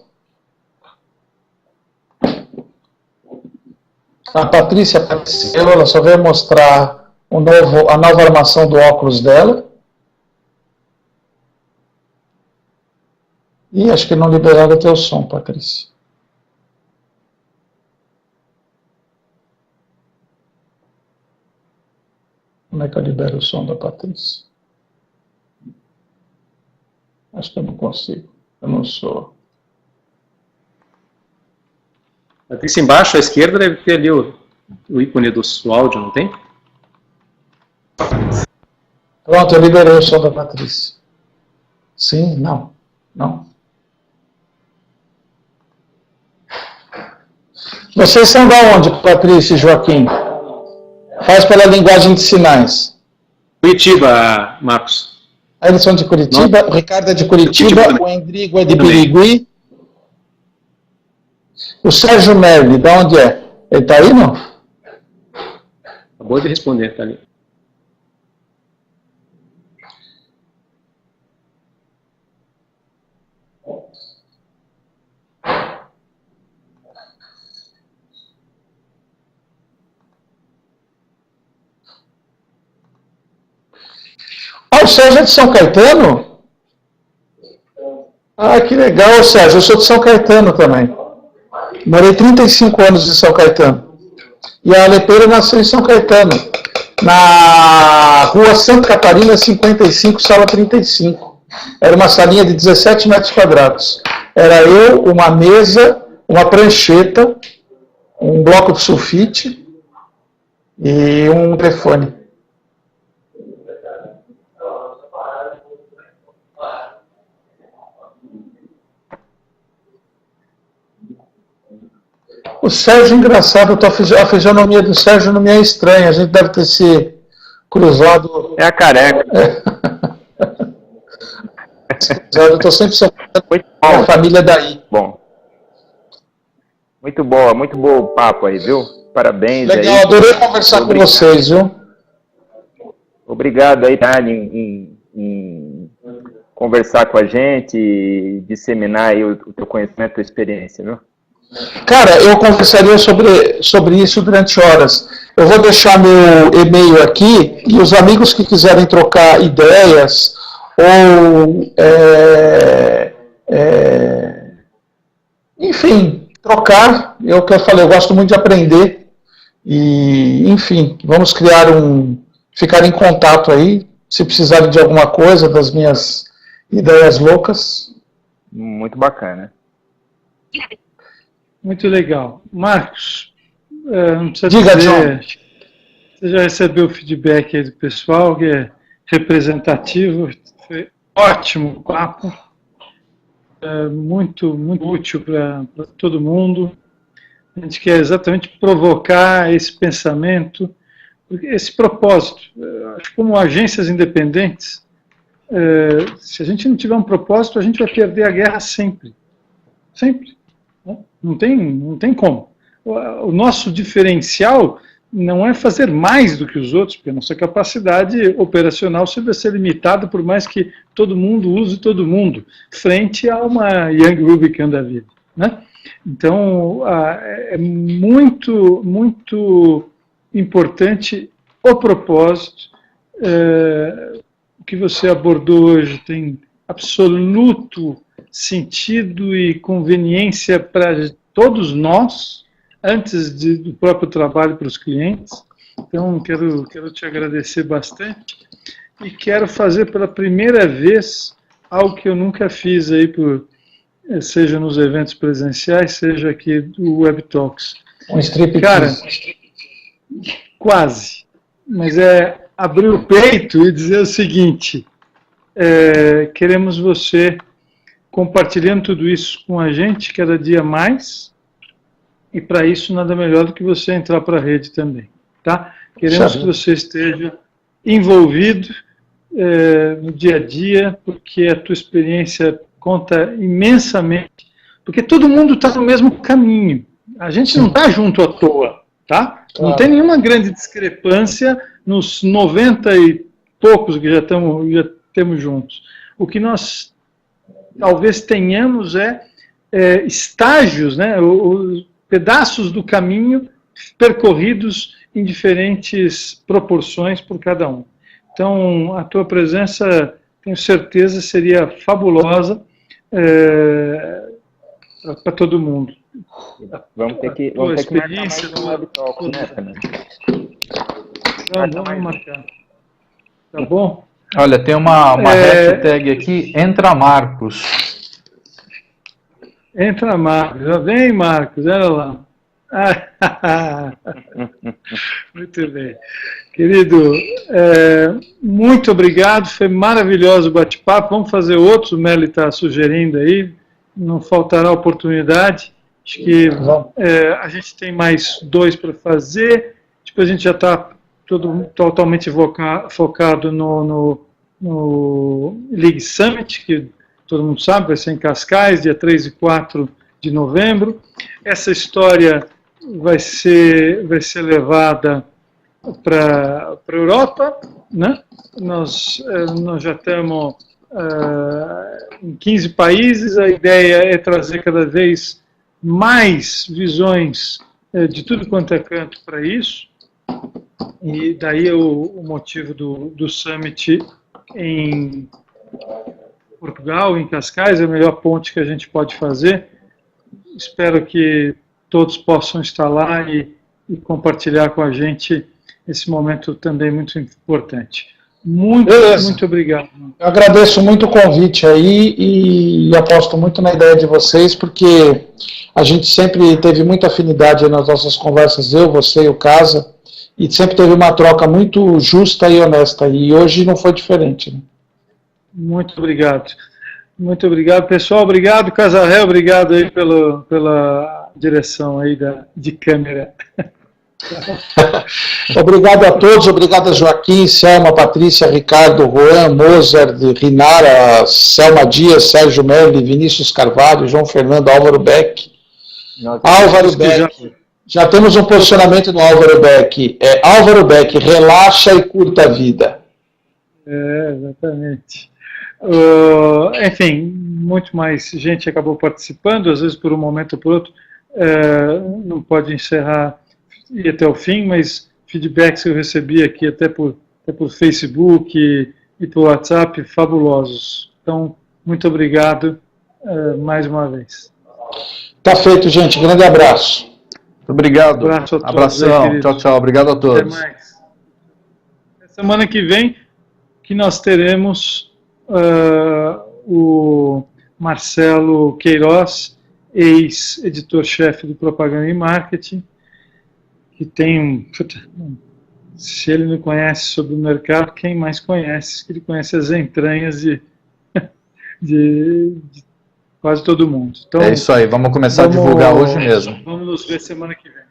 S3: A Patrícia apareceu, ela só veio mostrar a nova armação do óculos dela. E acho que não liberaram o teu som, Patrícia. Como é que eu libero o som da Patrícia? Acho que eu não consigo. Eu não sou.
S8: Patrícia, embaixo à esquerda deve ter ali o ícone do áudio, não tem?
S3: Pronto, eu liberei o som da Patrícia. Sim? Não. Não. Vocês são de onde, Patrícia e Joaquim? Faz pela linguagem de sinais.
S8: Curitiba, Marcos.
S3: Aí eles são de Curitiba, não. O Ricardo é de Curitiba, o Endrigo é de Birigui. O Sérgio Merli, de onde é? Ele está aí, não?
S8: Acabou de responder, está ali.
S3: O Sérgio é de São Caetano? Ah, que legal, Sérgio. Eu sou de São Caetano também. Morei 35 anos em São Caetano. E a Alepeira nasceu em São Caetano. Na rua Santa Catarina, 55, sala 35. Era uma salinha de 17 metros quadrados. Era eu, uma mesa, uma prancheta, um bloco de sulfite e um telefone. O Sérgio, engraçado, a fisionomia do Sérgio não me é estranha, a gente deve ter se cruzado.
S9: É a careca.
S3: Eu estou sempre
S9: Muito
S3: com a
S9: bom.
S3: família daí.
S9: Bom. Muito bom o papo aí, viu? Parabéns aí.
S3: Legal, adorei conversar com vocês, viu?
S9: Obrigado aí, Tani, em conversar com a gente e disseminar aí o teu conhecimento, a tua experiência, viu?
S3: Cara, eu conversaria sobre isso durante horas. Eu vou deixar meu e-mail aqui e os amigos que quiserem trocar ideias ou, enfim, trocar. Eu falei, eu gosto muito de aprender e, enfim, vamos ficar em contato aí. Se precisarem de alguma coisa das minhas ideias loucas.
S9: Muito bacana.
S2: Muito legal. Marcos, não precisa
S3: Diga,
S2: dizer,
S3: John.
S2: você já recebeu o feedback aí do pessoal, que é representativo, foi ótimo o papo, muito útil para todo mundo. A gente quer exatamente provocar esse pensamento, esse propósito. Acho que como agências independentes, se a gente não tiver um propósito, a gente vai perder a guerra sempre. Sempre. Não tem como. O nosso diferencial não é fazer mais do que os outros, porque a nossa capacidade operacional sempre vai ser limitada, por mais que todo mundo use todo mundo, frente a uma Young Rubicon da vida, né? Então, é muito importante o propósito. O que você abordou hoje tem absoluto sentido e conveniência para todos nós, antes do próprio trabalho para os clientes. Então, quero te agradecer bastante e quero fazer pela primeira vez algo que eu nunca fiz aí, seja nos eventos presenciais, seja aqui do Web Talks.
S3: Um striptease.
S2: Cara, quase. Mas abrir o peito e dizer o seguinte, queremos você compartilhando tudo isso com a gente cada dia mais, e para isso nada melhor do que você entrar para a rede também, tá? Queremos que você esteja envolvido no dia a dia, porque a tua experiência conta imensamente, porque todo mundo está no mesmo caminho, a gente não está junto à toa, tá? Não tem nenhuma grande discrepância nos 90 e poucos que já temos juntos. O que nós talvez tenhamos estágios, né, os pedaços do caminho percorridos em diferentes proporções por cada um. Então, a tua presença, tenho certeza, seria fabulosa para todo mundo.
S9: Vamos ter que marcar mais um Web Talk, né, Fernando?
S2: Vamos marcar. Tá bom?
S1: Olha, tem uma hashtag aqui, Entra Marcos.
S2: Entra Marcos, já vem Marcos, olha lá. Muito bem. Querido, muito obrigado, foi maravilhoso o bate-papo, vamos fazer outros, o Meli está sugerindo aí, não faltará oportunidade, acho que a gente tem mais 2 para fazer, depois a gente já está totalmente focado no League Summit, que todo mundo sabe, vai ser em Cascais, dia 3 e 4 de novembro. Essa história vai ser levada para a Europa, né? Nós já estamos em 15 países, a ideia é trazer cada vez mais visões de tudo quanto é canto para isso, e daí o motivo do Summit em Portugal, em Cascais, é a melhor ponte que a gente pode fazer. Espero que todos possam estar lá e compartilhar com a gente esse momento também muito importante.
S3: Beleza.
S2: Muito obrigado.
S3: Eu agradeço muito o convite aí e aposto muito na ideia de vocês, porque a gente sempre teve muita afinidade nas nossas conversas, eu, você e o Casa, e sempre teve uma troca muito justa e honesta, e hoje não foi diferente. Né?
S2: Muito obrigado. Muito obrigado, pessoal. Obrigado, Casarré. Obrigado aí pela direção aí de câmera.
S3: Obrigado a todos, obrigado a Joaquim, Selma, Patrícia, Ricardo, Juan, Mozart, Rinara, Selma Dias, Sérgio Melli, Vinícius Carvalho, João Fernando, Álvaro Beck. Álvaro Beck, já temos um posicionamento do Álvaro Beck. Álvaro Beck, relaxa e curta a vida.
S2: Exatamente. Enfim, muito mais gente acabou participando, às vezes por um momento ou por outro, não pode encerrar e até o fim, mas feedbacks que eu recebi aqui até por Facebook e por WhatsApp, fabulosos. Então, muito obrigado mais uma vez.
S3: Tá feito, gente. Grande abraço.
S1: Muito obrigado.
S2: Abraço a todos.
S1: Abração. Tchau, tchau. Obrigado a todos.
S2: Até mais. Semana que vem, que nós teremos o Marcelo Queiroz, ex-editor-chefe do Propaganda e Marketing, que tem se ele não conhece sobre o mercado, quem mais conhece? Ele conhece as entranhas de quase todo mundo. Então,
S1: é isso aí, vamos começar a divulgar hoje mesmo.
S2: Vamos nos ver semana que vem.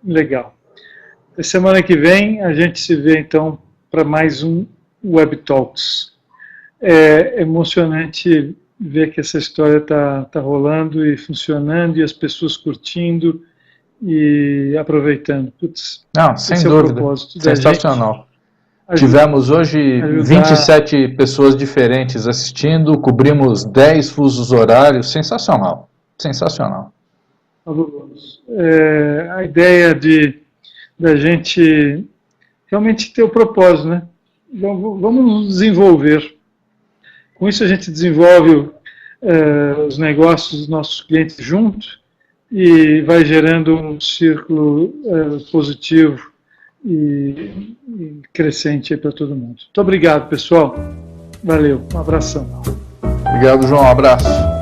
S2: Legal. Semana que vem a gente se vê então para mais um Web Talks. É emocionante ver que essa história está rolando e funcionando e as pessoas curtindo e aproveitando. Putz,
S1: não, sem dúvida. Sensacional. Tivemos hoje 27 pessoas diferentes assistindo, cobrimos 10 fusos horários. Sensacional. Sensacional.
S2: A ideia da gente realmente ter o propósito, né? Vamos nos desenvolver. Com isso a gente desenvolve os negócios dos nossos clientes juntos e vai gerando um círculo positivo e crescente para todo mundo. Muito obrigado, pessoal. Valeu, um abração.
S1: Obrigado, João. Um abraço.